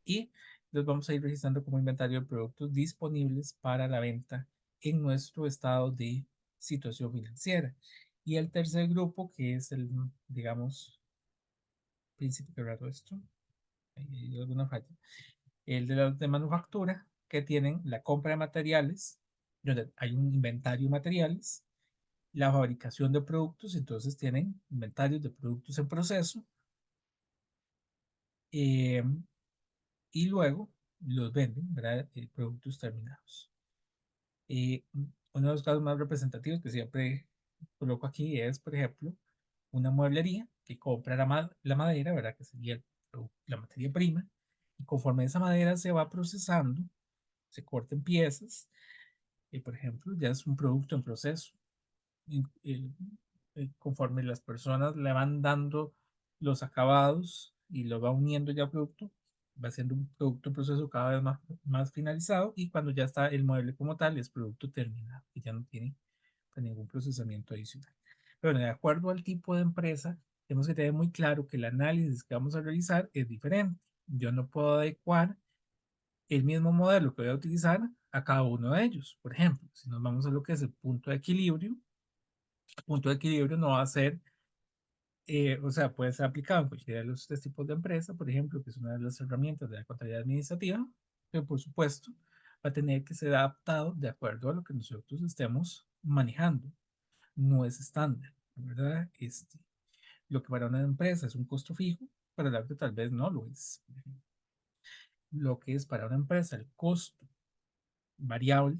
y los vamos a ir registrando como inventario de productos disponibles para la venta en nuestro estado de situación financiera. Y el tercer grupo, que es el, digamos, príncipe que raro esto, hay alguna falla, el de las de manufactura, que tienen la compra de materiales, donde hay un inventario de materiales, la fabricación de productos, entonces tienen inventarios de productos en proceso, eh, y luego los venden, ¿verdad? Productos terminados. Uno de los casos más representativos que siempre coloco aquí es, por ejemplo, una mueblería que compra la madera, ¿verdad? Que sería la materia prima, y conforme esa madera se va procesando, se corta en piezas, y por ejemplo, ya es un producto en proceso. Y, conforme las personas le van dando los acabados y lo va uniendo ya al producto, va siendo un producto en proceso cada vez más finalizado y cuando ya está el mueble como tal es producto terminado y ya no tiene pues, ningún procesamiento adicional. Pero bueno, de acuerdo al tipo de empresa, tenemos que tener muy claro que el análisis que vamos a realizar es diferente. Yo no puedo adecuar el mismo modelo que voy a utilizar a cada uno de ellos. Por ejemplo, si nos vamos a lo que es el punto de equilibrio, el punto de equilibrio no va a ser, o sea, puede ser aplicado en cualquiera de los tres tipos de empresa, por ejemplo, que es una de las herramientas de la contabilidad administrativa, pero por supuesto va a tener que ser adaptado de acuerdo a lo que nosotros estemos manejando. No es estándar, ¿verdad? Lo que para una empresa es un costo fijo, para la otra tal vez no lo es. Lo que es para una empresa el costo variable,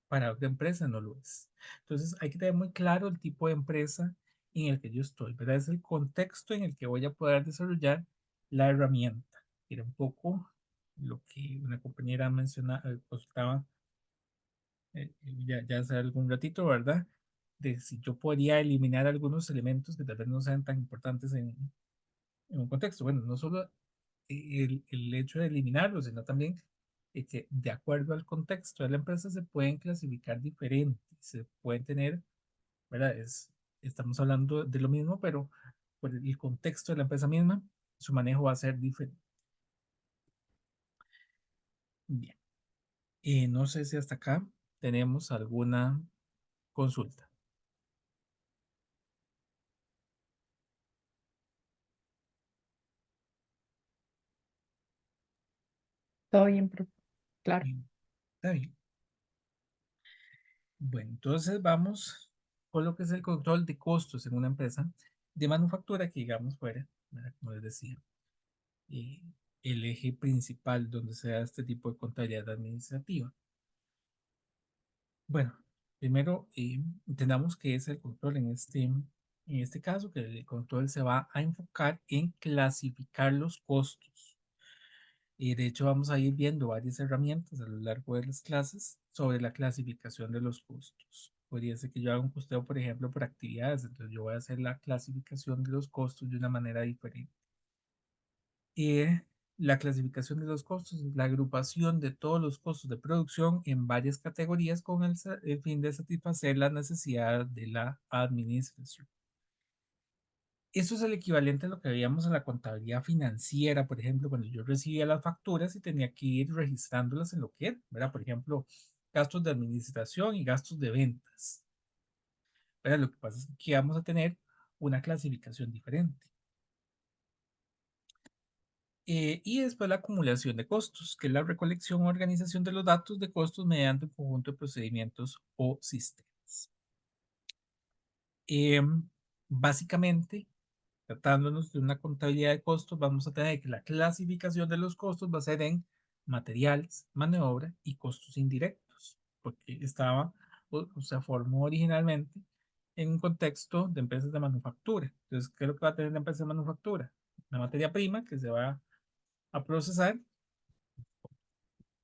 para otra empresa no lo es. Entonces hay que tener muy claro el tipo de empresa en el que yo estoy, ¿verdad? Es el contexto en el que voy a poder desarrollar la herramienta. Era un poco lo que una compañera mencionaba, consultaba ya hace algún ratito, ¿verdad? De si yo podría eliminar algunos elementos que tal vez no sean tan importantes en un contexto. Bueno, no solo el hecho de eliminarlos, sino también que de acuerdo al contexto de la empresa se pueden clasificar diferentes, se pueden tener, ¿verdad? Estamos hablando de lo mismo, pero por el contexto de la empresa misma, su manejo va a ser diferente. Bien, no sé si hasta acá tenemos alguna consulta. Todo bien, claro. Bien, está bien. Bueno, entonces vamos con lo que es el control de costos en una empresa de manufactura que digamos fuera, ¿verdad? Como les decía, eh, el eje principal donde se da este tipo de contabilidad administrativa. Bueno, primero entendamos qué es el control en este caso, que el control se va a enfocar en clasificar los costos. Y de hecho vamos a ir viendo varias herramientas a lo largo de las clases sobre la clasificación de los costos. Podría ser que yo haga un costeo, por ejemplo, por actividades, entonces yo voy a hacer la clasificación de los costos de una manera diferente. La clasificación de los costos es la agrupación de todos los costos de producción en varias categorías con el fin de satisfacer las necesidades de la administración. Eso es el equivalente a lo que veíamos en la contabilidad financiera, por ejemplo, cuando yo recibía las facturas y tenía que ir registrándolas en lo que era, ¿verdad? Por ejemplo, gastos de administración y gastos de ventas. ¿Verdad? Lo que pasa es que aquí vamos a tener una clasificación diferente. Y después la acumulación de costos, que es la recolección o organización de los datos de costos mediante un conjunto de procedimientos o sistemas. Básicamente, tratándonos de una contabilidad de costos, vamos a tener que la clasificación de los costos va a ser en materiales, mano de obra y costos indirectos, porque estaba, o se formó originalmente en un contexto de empresas de manufactura. Entonces, ¿qué es lo que va a tener la empresa de manufactura? La materia prima que se va a procesar,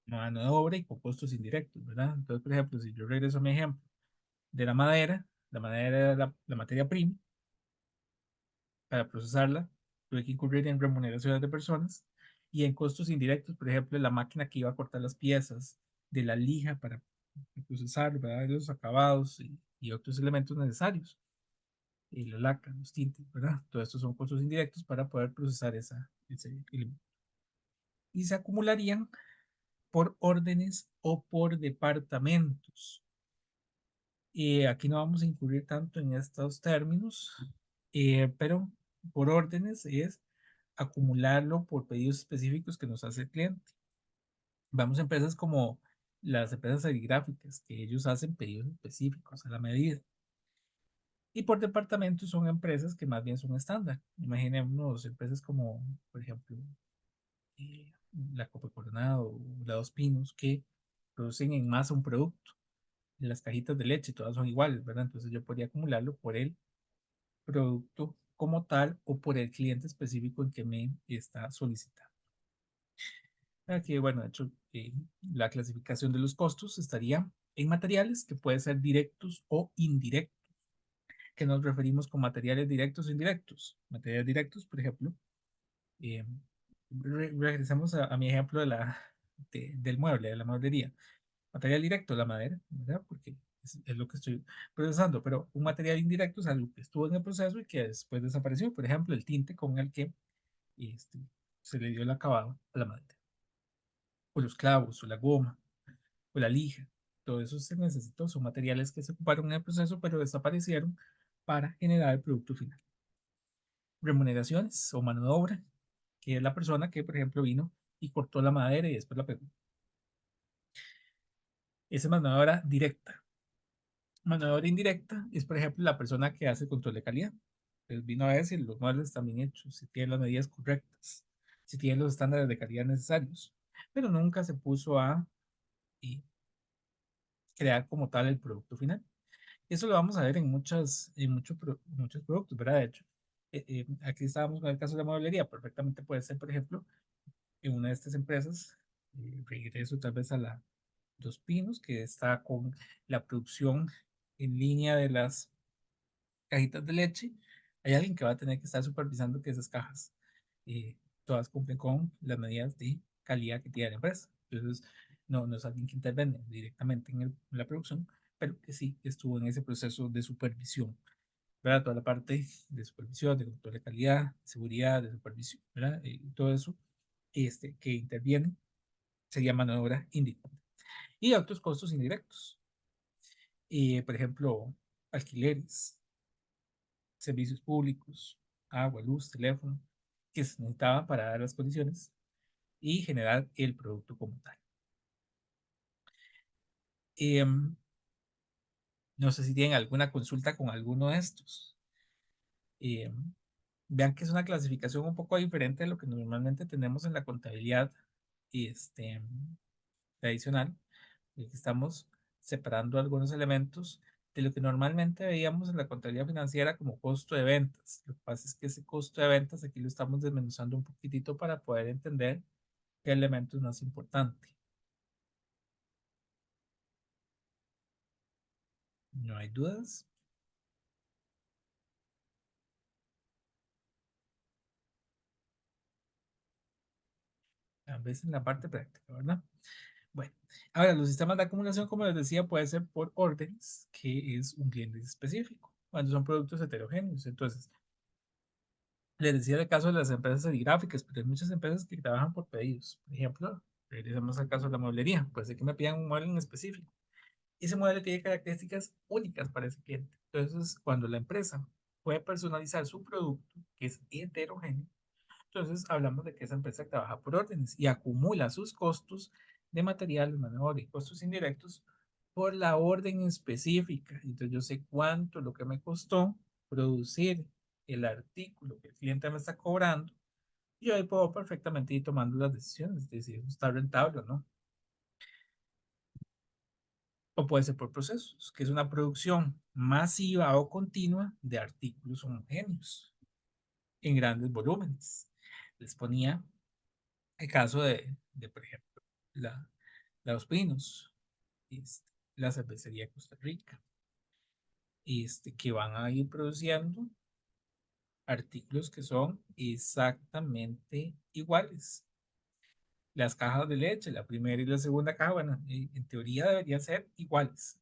mano de obra y con costos indirectos, ¿verdad? Entonces, por ejemplo, si yo regreso a mi ejemplo de la madera es la materia prima, para procesarla, tuve que incurrir en remuneraciones de personas y en costos indirectos, por ejemplo, la máquina que iba a cortar las piezas de la lija para procesar, ¿verdad? Los acabados y otros elementos necesarios, y la laca, los tintes, ¿verdad? Todos estos son costos indirectos para poder procesar ese elemento. Y se acumularían por órdenes o por departamentos. Y aquí no vamos a incurrir tanto en estos términos, pero por órdenes es acumularlo por pedidos específicos que nos hace el cliente. Vamos a empresas como las empresas serigráficas, que ellos hacen pedidos específicos a la medida. Y por departamentos son empresas que más bien son estándar. Imaginemos empresas como, por ejemplo, eh, la Copa Coronado o la Dos Pinos, que producen en masa un producto. Las cajitas de leche, todas son iguales, ¿verdad? Entonces yo podría acumularlo por el producto como tal o por el cliente específico en que me está solicitando. Aquí, bueno, de hecho, la clasificación de los costos estaría en materiales que pueden ser directos o indirectos. ¿Que nos referimos con materiales directos o indirectos? Materiales directos, por ejemplo, eh, regresamos a mi ejemplo del mueble, de la mueblería. Material directo, la madera, ¿verdad? Porque es lo que estoy procesando, pero un material indirecto es algo que estuvo en el proceso y que después desapareció. Por ejemplo, el tinte con el que este, se le dio el acabado a la madera, o los clavos, o la goma, o la lija. Todo eso se necesitó, son materiales que se ocuparon en el proceso, pero desaparecieron para generar el producto final. Remuneraciones o mano de obra, que es la persona que, por ejemplo, vino y cortó la madera y después la pegó. Esa es mano de obra directa. Mano de obra indirecta es, por ejemplo, la persona que hace control de calidad. Entonces vino a ver si los muebles están bien hechos, si tienen las medidas correctas, si tienen los estándares de calidad necesarios, pero nunca se puso a eh, crear como tal el producto final. Eso lo vamos a ver muchos productos, ¿verdad? De hecho, aquí estábamos con el caso de la mueblería, perfectamente puede ser, por ejemplo, en una de estas empresas, regreso tal vez a la Dos Pinos, que está con la producción en línea de las cajitas de leche, hay alguien que va a tener que estar supervisando que esas cajas eh, todas cumplen con las medidas de calidad que tiene la empresa. Entonces, no es alguien que interviene directamente en la producción, pero que sí estuvo en ese proceso de supervisión, ¿verdad? Toda la parte de supervisión, de control de calidad, seguridad, de supervisión, ¿verdad? Todo eso que interviene sería mano de obra indirecta. Y otros costos indirectos, por ejemplo, alquileres, servicios públicos, agua, luz, teléfono, que se necesitaban para dar las condiciones y generar el producto como tal. Em, no sé si tienen alguna consulta con alguno de estos. Em, vean que es una clasificación un poco diferente de lo que normalmente tenemos en la contabilidad tradicional, y que estamos separando algunos elementos de lo que normalmente veíamos en la contabilidad financiera como costo de ventas. Lo que pasa es que ese costo de ventas aquí lo estamos desmenuzando un poquitito para poder entender qué elemento es más importante. ¿No hay dudas? a veces en la parte práctica, ¿verdad? Bueno, ahora los sistemas de acumulación, como les decía, puede ser por órdenes, que es un cliente específico, cuando son productos heterogéneos. Entonces, les decía el caso de las empresas serigráficas, pero hay muchas empresas que trabajan por pedidos. Por ejemplo, regresamos al caso de la mueblería, puede ser que me pidan un mueble en específico. Ese mueble tiene características únicas para ese cliente. Entonces, cuando la empresa puede personalizar su producto, que es heterogéneo, entonces hablamos de que esa empresa trabaja por órdenes y acumula sus costos de materiales, mano de obra y costos indirectos por la orden específica. Entonces yo sé cuánto es lo que me costó producir el artículo que el cliente me está cobrando y ahí puedo perfectamente ir tomando las decisiones de si eso está rentable o no. O puede ser por procesos, que es una producción masiva o continua de artículos homogéneos en grandes volúmenes. Les ponía el caso de por ejemplo, la, Los Pinos, este, la cervecería Costa Rica, que van a ir produciendo artículos que son exactamente iguales. Las cajas de leche, la primera y la segunda caja, bueno, en teoría deberían ser iguales,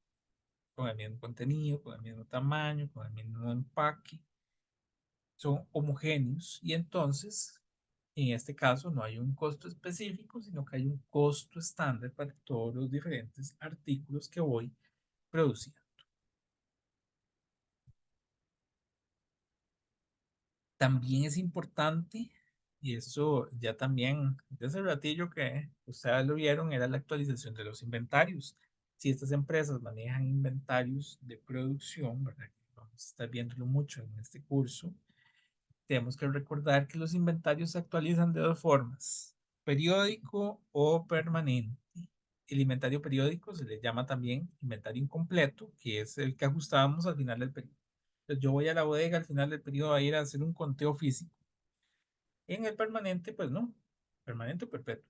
con el mismo contenido, con el mismo tamaño, con el mismo empaque, son homogéneos y entonces, en este caso, no hay un costo específico, sino que hay un costo estándar para todos los diferentes artículos que voy produciendo. También es importante, y eso ya también, desde el ratillo que ustedes lo vieron, era la actualización de los inventarios. Si estas empresas manejan inventarios de producción, ¿verdad? Vamos a estar viéndolo mucho en este curso. Tenemos que recordar que los inventarios se actualizan de dos formas, periódico o permanente. El inventario periódico se le llama también inventario incompleto, que es el que ajustábamos al final del periodo. Entonces, yo voy a la bodega al final del periodo a ir a hacer un conteo físico. En el permanente, pues no, permanente o perpetuo.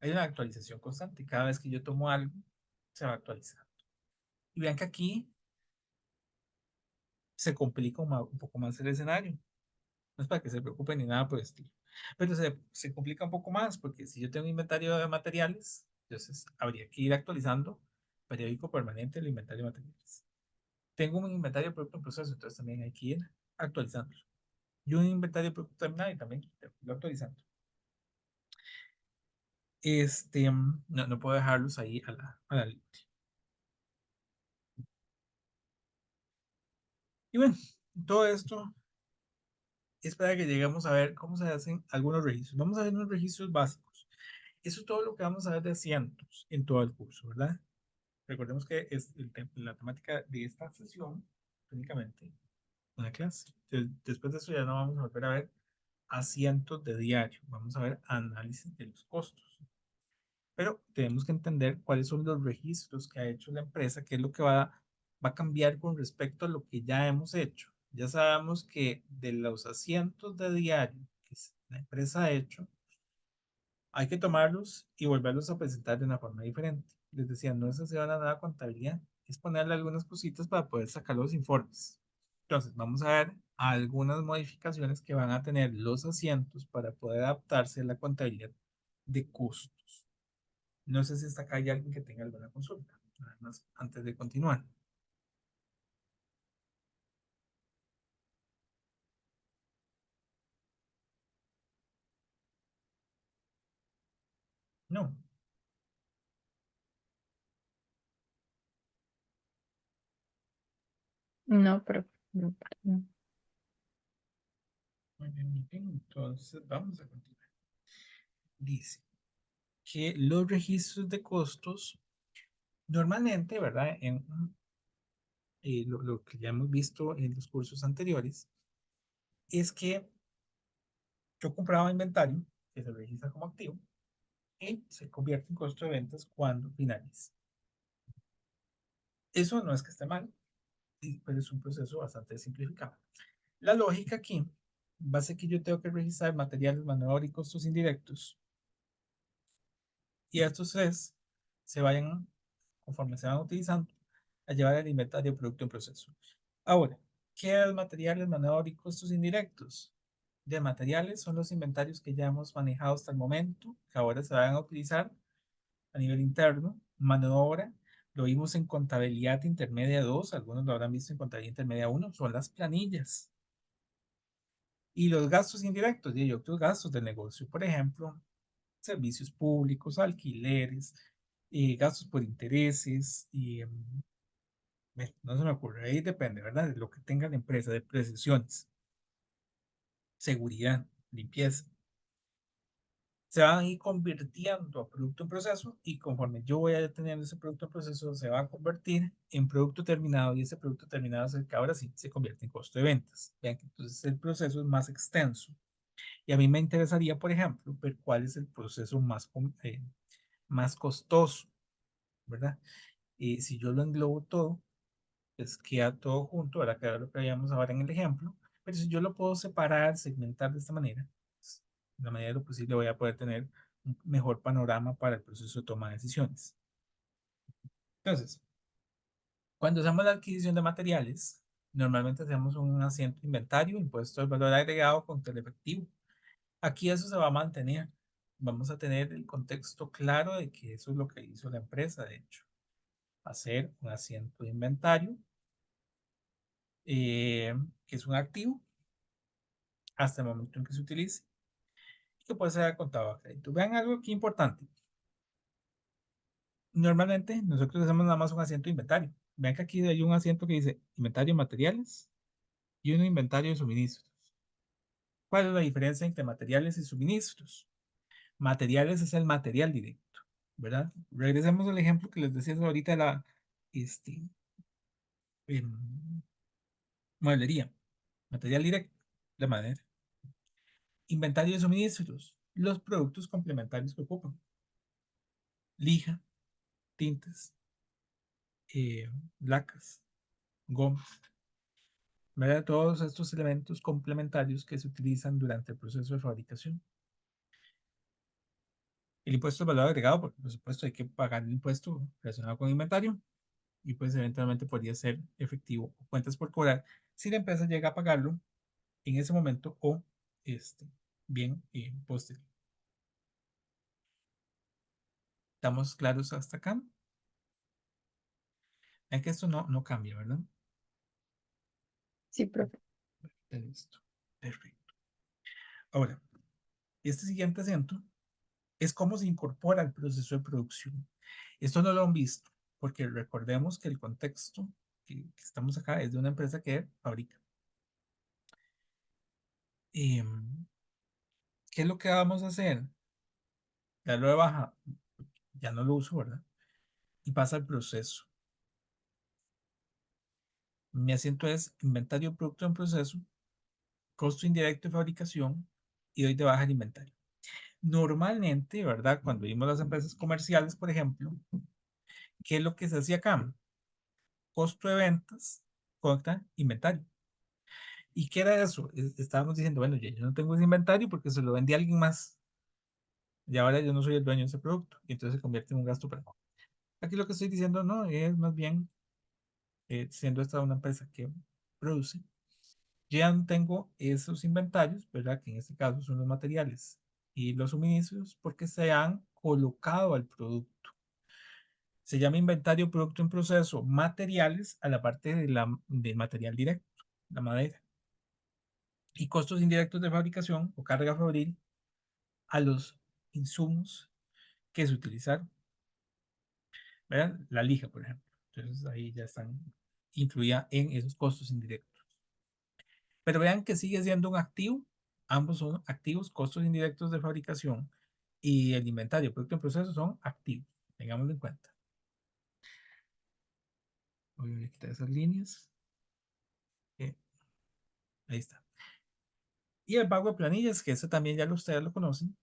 Hay una actualización constante. Cada vez que yo tomo algo, se va actualizando. Y vean que aquí se complica un poco más el escenario. No es para que se preocupen ni nada por el estilo. Pero se complica un poco más porque si yo tengo un inventario de materiales, entonces habría que ir actualizando periódico permanente el inventario de materiales. Tengo un inventario de producto en proceso, entonces también hay que ir actualizándolo. Y un inventario de producto terminado y también lo actualizando. No puedo dejarlos ahí a la libre. Y bueno, todo esto es para que lleguemos a ver cómo se hacen algunos registros. Vamos a ver unos registros básicos. Eso es todo lo que vamos a ver de asientos en todo el curso, ¿verdad? Recordemos que es la temática de esta sesión, únicamente una clase. Después de eso ya no vamos a volver a ver asientos de diario, vamos a ver análisis de los costos. Pero tenemos que entender cuáles son los registros que ha hecho la empresa, qué es lo que va a cambiar con respecto a lo que ya hemos hecho. Ya sabemos que de los asientos de diario que la empresa ha hecho, hay que tomarlos y volverlos a presentar de una forma diferente. Les decía, no es hacer una nueva contabilidad, es ponerle algunas cositas para poder sacar los informes. Entonces, vamos a ver algunas modificaciones que van a tener los asientos para poder adaptarse a la contabilidad de costos. No sé si hasta acá hay alguien que tenga alguna consulta, nada más antes de continuar. No. No, pero no, no. Muy bien, muy bien. Entonces, vamos a continuar. Dice que los registros de costos normalmente, ¿verdad? Lo que ya hemos visto en los cursos anteriores, es que yo compraba inventario que se registra como activo y se convierte en costo de ventas cuando finaliza. Eso no es que esté mal, pero es un proceso bastante simplificado. La lógica aquí va a ser que yo tengo que registrar materiales, mano de obra y costos indirectos y estos tres se vayan, conforme se van utilizando, a llevar el inventario de producto en proceso. Ahora, ¿qué es materiales, mano de obra y costos indirectos? de materiales son los inventarios que ya hemos manejado hasta el momento, que ahora se van a utilizar a nivel interno. Mano de obra, lo vimos en contabilidad intermedia 2, algunos lo habrán visto en contabilidad intermedia 1, son las planillas. Y los gastos indirectos, y otros gastos del negocio, por ejemplo, servicios públicos, alquileres, gastos por intereses, y no se me ocurre, ahí depende, ¿verdad? De lo que tenga la empresa, de precisiones, seguridad, limpieza. Se van a ir convirtiendo a producto en proceso y conforme yo vaya teniendo ese producto en proceso, se va a convertir en producto terminado y ese producto terminado es el que ahora sí se convierte en costo de ventas. Vean que entonces el proceso es más extenso. Y a mí me interesaría, por ejemplo, ver cuál es el proceso más costoso, ¿verdad? Y si yo lo englobo todo, pues queda todo junto, ¿verdad? Que era lo que veíamos ahora en el ejemplo. Pero si yo lo puedo separar, segmentar de esta manera, pues, de la medida de lo posible voy a poder tener un mejor panorama para el proceso de toma de decisiones. Entonces, cuando hacemos la adquisición de materiales, normalmente hacemos un asiento de inventario, impuesto al valor agregado contra el efectivo. Aquí eso se va a mantener. Vamos a tener el contexto claro de que eso es lo que hizo la empresa, de hecho, hacer un asiento de inventario, que es un activo hasta el momento en que se utilice y que puede ser contado a crédito. Vean algo aquí importante. Normalmente nosotros hacemos nada más un asiento de inventario. Vean que aquí hay un asiento que dice inventario de materiales y un inventario de suministros. ¿Cuál es la diferencia entre materiales y suministros? Materiales es el material directo, ¿verdad? Regresemos al ejemplo que les decía ahorita de la este, em, mueblería. Material directo, la madera. Inventario de suministros, los productos complementarios que ocupan. Lija, tintes, lacas, gomas, ¿verdad? Todos estos elementos complementarios que se utilizan durante el proceso de fabricación. El impuesto al valor agregado, por supuesto, hay que pagar el impuesto relacionado con inventario y pues eventualmente podría ser efectivo o cuentas por cobrar si la empresa llega a pagarlo en ese momento o este, bien posterior. ¿Estamos claros hasta acá? Vean que esto no cambia, ¿verdad? Sí, profe. Listo. Perfecto. Ahora, este siguiente acento es cómo se incorpora al proceso de producción. Esto no lo han visto, porque recordemos que el contexto que estamos acá es de una empresa que fabrica. ¿Qué es lo que vamos a hacer? Darlo de baja, ya no lo uso, ¿verdad? Y pasa al proceso. Mi asiento es inventario producto en proceso, costo indirecto de fabricación y doy de baja el inventario. Normalmente, ¿verdad? Cuando vimos las empresas comerciales, por ejemplo, ¿qué es lo que se hacía acá? Costo de ventas contra inventario. ¿Y qué era eso? Estábamos diciendo, bueno, ya yo no tengo ese inventario porque se lo vendí a alguien más y ahora yo no soy el dueño de ese producto y entonces se convierte en un gasto para mí. Aquí lo que estoy diciendo no es más bien, siendo esta una empresa que produce, yo ya no tengo esos inventarios, ¿verdad? Que en este caso son los materiales y los suministros porque se han colocado al producto. Se llama inventario producto en proceso, materiales a la parte del material directo, la madera, y costos indirectos de fabricación o carga fabril a los insumos que se utilizaron, ¿verdad? La lija, por ejemplo. Entonces ahí ya están incluida en esos costos indirectos. Pero vean que sigue siendo un activo. Ambos son activos, costos indirectos de fabricación y el inventario, producto en proceso son activos. Tengámoslo en cuenta. Voy a quitar esas líneas. Eh, ahí está. Y el pago de planillas, que eso también ya ustedes lo conocen.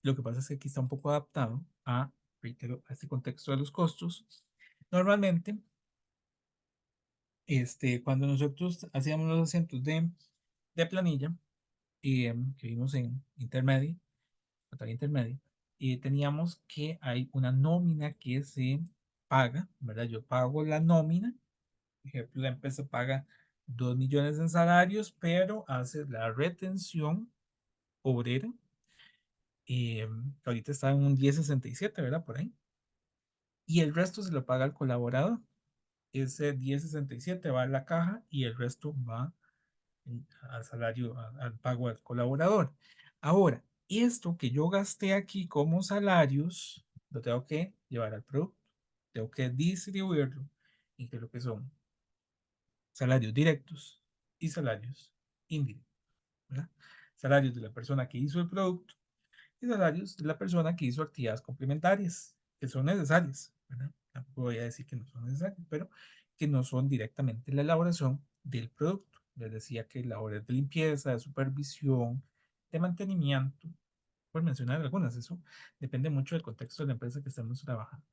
Lo que pasa es que aquí está un poco adaptado a, reitero, a este contexto de los costos. Normalmente, cuando nosotros hacíamos los asientos de planilla, que vimos en intermedio, total intermedio, y teníamos que hay una nómina que se paga, ¿verdad? Yo pago la nómina, por ejemplo, la empresa paga 2 millones en salarios, pero hace la retención obrera. Ahorita está en un 10,67, ¿verdad? Por ahí. Y el resto se lo paga al colaborador. Ese 10,67 va a la caja y el resto va al salario, al pago al colaborador. Ahora, esto que yo gasté aquí como salarios, lo tengo que llevar al producto. Tengo que distribuirlo y que lo que son salarios directos y salarios indirectos, ¿verdad? Salarios de la persona que hizo el producto y salarios de la persona que hizo actividades complementarias, que son necesarias, ¿verdad? Tampoco voy a decir que no son necesarias, pero que no son directamente la elaboración del producto. Les decía que labores de limpieza, de supervisión, de mantenimiento, por mencionar algunas, eso depende mucho del contexto de la empresa que estamos trabajando.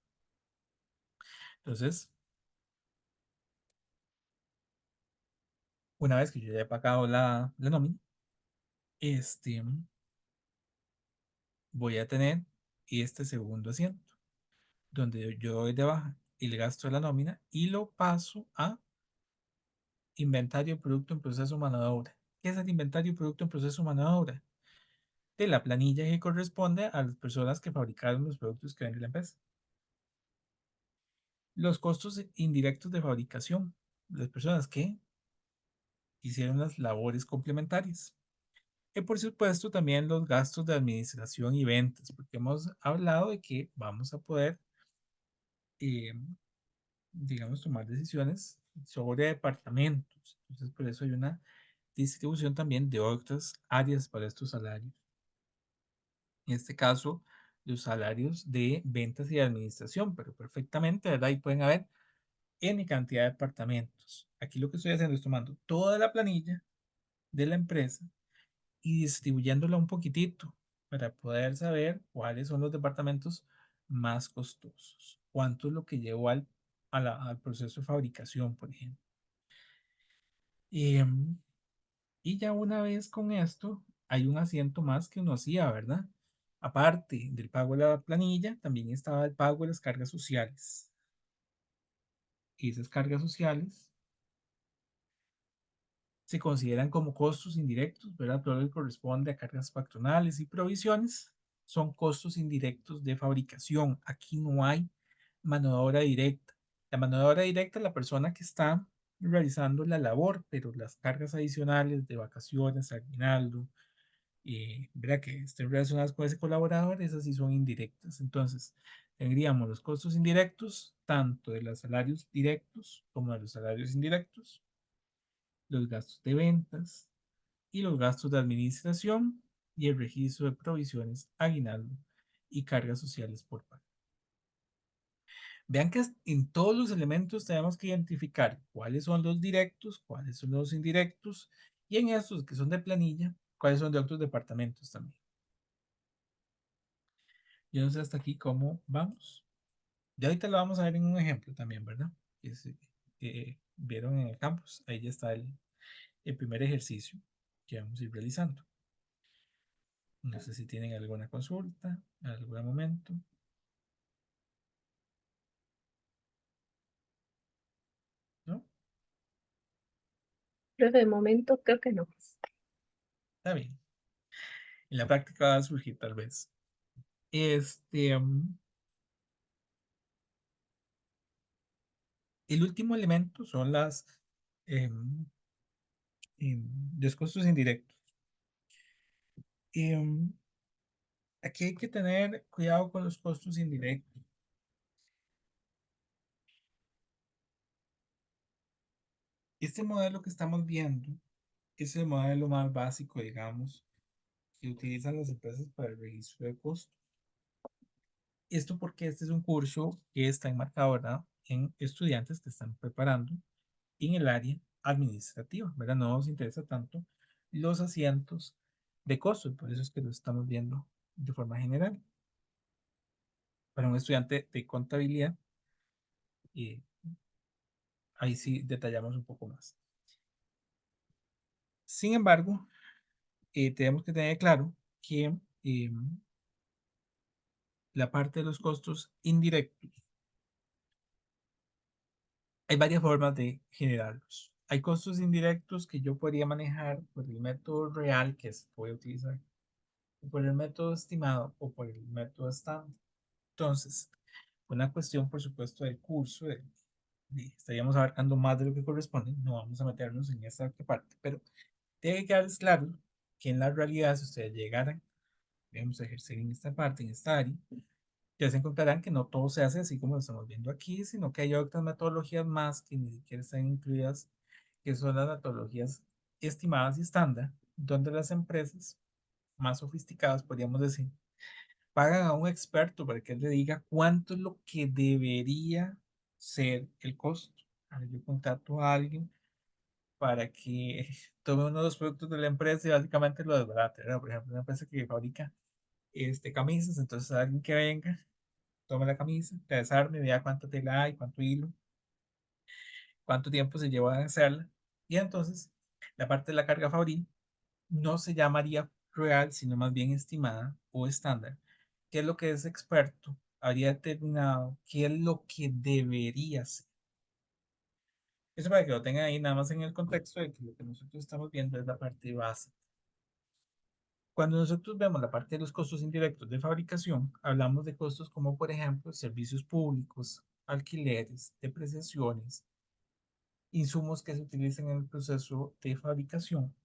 Entonces, una vez que yo ya he pagado la nómina, este, voy a tener este segundo asiento, donde yo doy de baja el gasto de la nómina y lo paso a inventario producto en proceso mano de obra. ¿Qué es el inventario producto en proceso mano de obra? De la planilla que corresponde a las personas que fabricaron los productos que vende la empresa. Los costos indirectos de fabricación, las personas que hicieron las labores complementarias. Y por supuesto también los gastos de administración y ventas, porque hemos hablado de que vamos a poder, eh, digamos, tomar decisiones sobre departamentos. Entonces, por eso hay una distribución también de otras áreas para estos salarios. En este caso, los salarios de ventas y de administración, pero perfectamente, ¿verdad? Ahí pueden haber N cantidad de departamentos. Aquí lo que estoy haciendo es tomando toda la planilla de la empresa y distribuyéndola un poquitito para poder saber cuáles son los departamentos más costosos, cuánto es lo que llevó al proceso de fabricación, por ejemplo. Em, y ya una vez con esto, hay un asiento más que uno hacía, ¿verdad? Aparte del pago de la planilla, también estaba el pago de las cargas sociales. Y esas cargas sociales se consideran como costos indirectos, ¿verdad? Todo lo que corresponde a cargas patronales y provisiones son costos indirectos de fabricación. Aquí no hay mano de obra directa. La mano de obra directa es la persona que está realizando la labor, pero las cargas adicionales de vacaciones, aguinaldo, ¿verdad? Que estén relacionadas con ese colaborador, esas sí son indirectas. Entonces, tendríamos los costos indirectos, tanto de los salarios directos como de los salarios indirectos, los gastos de ventas y los gastos de administración y el registro de provisiones, aguinaldo y cargas sociales por pago. Vean que en todos los elementos tenemos que identificar cuáles son los directos, cuáles son los indirectos y en estos que son de planilla, cuáles son de otros departamentos también. Yo no sé hasta aquí cómo vamos. Ya ahorita lo vamos a ver en un ejemplo también, ¿verdad? Que vieron en el campus. Ahí ya está el primer ejercicio que vamos a ir realizando. No sé si tienen alguna consulta, en algún momento, ¿no? Pero de momento creo que no. Está bien. En la práctica va a surgir tal vez. Este, el último elemento son em, los costos indirectos. Em, Aquí hay que tener cuidado con los costos indirectos. Este modelo que estamos viendo es el modelo más básico, digamos, que utilizan las empresas para el registro de costos. Esto porque este es un curso que está enmarcado, ¿verdad? En estudiantes que están preparando en el área administrativa, ¿verdad? No nos interesa tanto los asientos de costos, por eso es que lo estamos viendo de forma general. Para un estudiante de contabilidad, eh, ahí sí detallamos un poco más. Sin embargo, tenemos que tener claro que la parte de los costos indirectos, hay varias formas de generarlos. hay costos indirectos que yo podría manejar por el método real que se puede utilizar, o por el método estimado o por el método estándar. Entonces, una cuestión, por supuesto, del curso, estaríamos abarcando más de lo que corresponde, no vamos a meternos en esta otra parte, pero tiene que quedarles claro que en la realidad, si ustedes llegaran, digamos, a ejercer en esta parte, en esta área, ya se encontrarán que no todo se hace así como lo estamos viendo aquí, sino que hay otras metodologías más que ni siquiera están incluidas, que son las metodologías estimadas y estándar, donde las empresas más sofisticadas, podríamos decir, pagan a un experto para que él le diga cuánto es lo que debería ser el costo. Ahora yo contrato a alguien para que tome uno de los productos de la empresa y básicamente lo desbarate, ¿verdad? Por ejemplo, una empresa que fabrica camisas, entonces alguien que venga, tome la camisa, la desarme, vea cuánta tela hay, cuánto hilo, cuánto tiempo se lleva a hacerla, y entonces la parte de la carga fabril no se llamaría real, sino más bien estimada o estándar, que es lo que ese experto habría determinado qué es lo que debería ser. Eso para que lo tengan ahí nada más en el contexto de que lo que nosotros estamos viendo es la parte base. Cuando nosotros vemos la parte de los costos indirectos de fabricación, hablamos de costos como, por ejemplo, servicios públicos, alquileres, depreciaciones, insumos que se utilizan en el proceso de fabricación,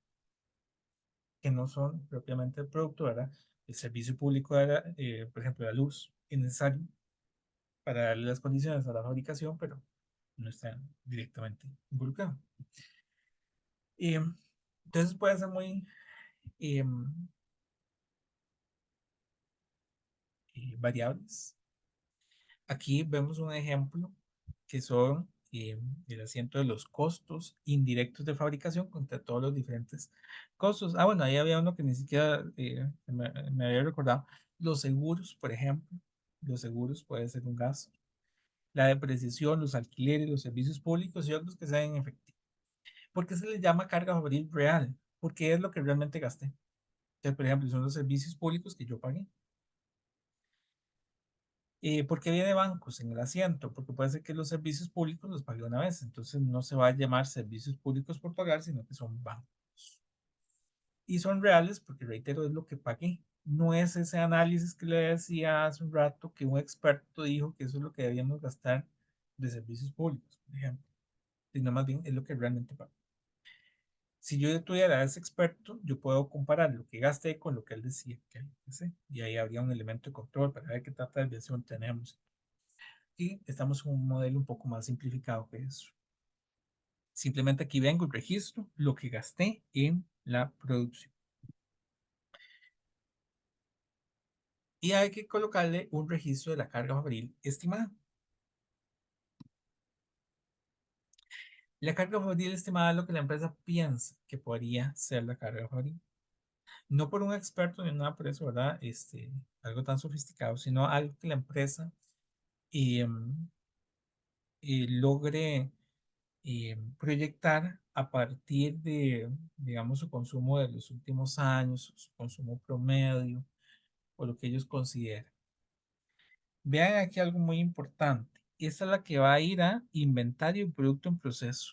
que no son propiamente el producto, ¿verdad? El servicio público, por ejemplo, la luz, es necesario para darle las condiciones a la fabricación, pero no está directamente involucrado. Entonces puede ser muy variables. Aquí vemos un ejemplo que son el asiento de los costos indirectos de fabricación contra todos los diferentes costos. Ah, bueno, ahí había uno que ni siquiera me había recordado. Los seguros, por ejemplo. Los seguros puede ser un gasto. La depreciación, los alquileres, los servicios públicos y otros que sean en efectivo. ¿Por qué se les llama carga fabril real? Porque es lo que realmente gasté. Entonces, por ejemplo, son los servicios públicos que yo pagué. ¿Por qué viene bancos en el asiento? Porque puede ser que los servicios públicos los pague una vez, entonces no se va a llamar servicios públicos por pagar, sino que son bancos. Y son reales porque, reitero, es lo que pagué. No es ese análisis que le decía hace un rato que un experto dijo que eso es lo que debíamos gastar de servicios públicos, por ejemplo, sino más bien es lo que realmente pagué. Si yo tuviera a ese experto, yo puedo comparar lo que gasté con lo que él decía que hice, y ahí habría un elemento de control para ver qué tanta desviación tenemos. Y estamos en un modelo un poco más simplificado que eso. Simplemente aquí vengo y registro lo que gasté en la producción. Y hay que colocarle un registro de la carga fabril estimada. La carga fabril estimada es lo que la empresa piensa que podría ser la carga fabril. No por un experto ni nada por eso, ¿verdad? Algo tan sofisticado, sino algo que la empresa eh, logre proyectar a partir de, digamos, su consumo de los últimos años, su consumo promedio o lo que ellos consideran. Vean aquí algo muy importante. Esta es la que va a ir a inventario y producto en proceso.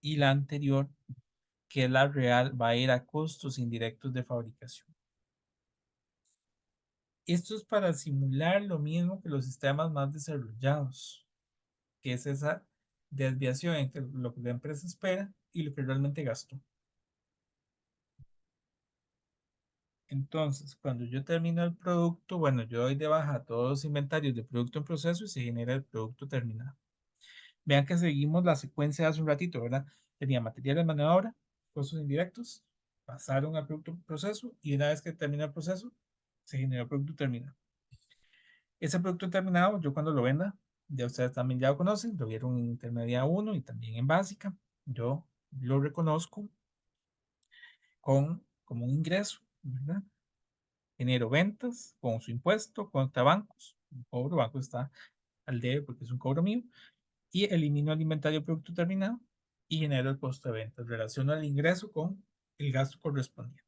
Y la anterior, que es la real, va a ir a costos indirectos de fabricación. Esto es para simular lo mismo que los sistemas más desarrollados, que es esa desviación entre lo que la empresa espera y lo que realmente gastó. Entonces, cuando yo termino el producto, bueno, yo doy de baja todos los inventarios de producto en proceso y se genera el producto terminado. Vean que seguimos la secuencia de hace un ratito, ¿verdad? Tenía materiales, mano de obra, costos indirectos, pasaron al producto en proceso y una vez que termina el proceso, se generó el producto terminado. Ese producto terminado, yo cuando lo venda, ya ustedes también ya lo conocen, lo vieron en intermedia 1 y también en básica, yo lo reconozco como un ingreso, ¿verdad? Genero ventas con su impuesto contra bancos. Un cobro, banco está al debe porque es un cobro mío. Y elimino el inventario de producto terminado y genero el costo de ventas. Relaciono el ingreso con el gasto correspondiente.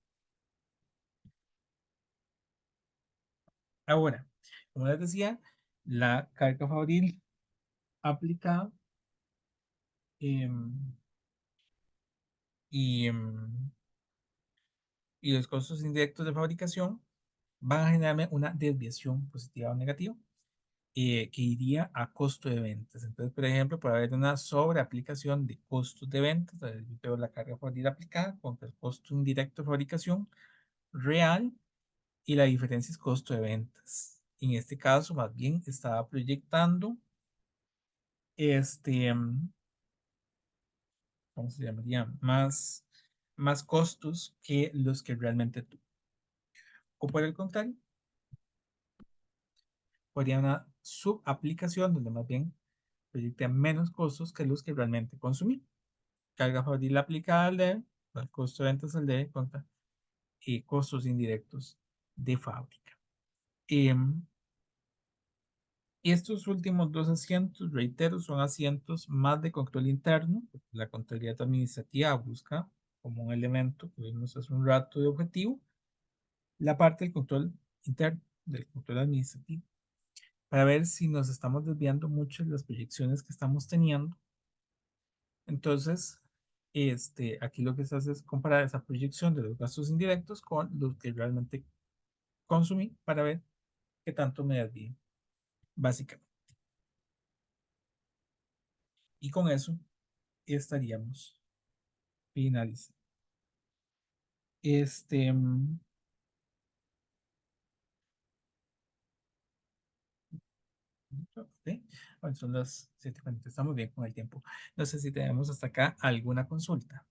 Ahora, como les decía, la carga fabril aplicada em, y, y los costos indirectos de fabricación van a generarme una desviación positiva o negativa que iría a costo de ventas. Entonces, por ejemplo, para haber una sobreaplicación de costos de ventas, yo tengo la carga fabril aplicada contra el costo indirecto de fabricación real y la diferencia es costo de ventas. En este caso, más bien estaba proyectando este, ¿cómo se llamaría? Más costos que los que realmente tuvo. O por el contrario, podría una subaplicación donde más bien proyecté menos costos que los que realmente consumí. Carga fabril aplicada al debe, el costo de ventas al debe contra costos indirectos de fábrica. Em, Estos últimos dos asientos, reitero, son asientos más de control interno. La contabilidad administrativa busca como un elemento que vimos hace un rato de objetivo, la parte del control interno, del control administrativo, para ver si nos estamos desviando mucho de las proyecciones que estamos teniendo. Entonces, aquí lo que se hace es comparar esa proyección de los gastos indirectos con los que realmente consumí para ver qué tanto me desvío, básicamente. Y con eso estaríamos finalizando. Este, ok. Bueno, son las 7:40. Estamos bien con el tiempo. No sé si tenemos hasta acá alguna consulta.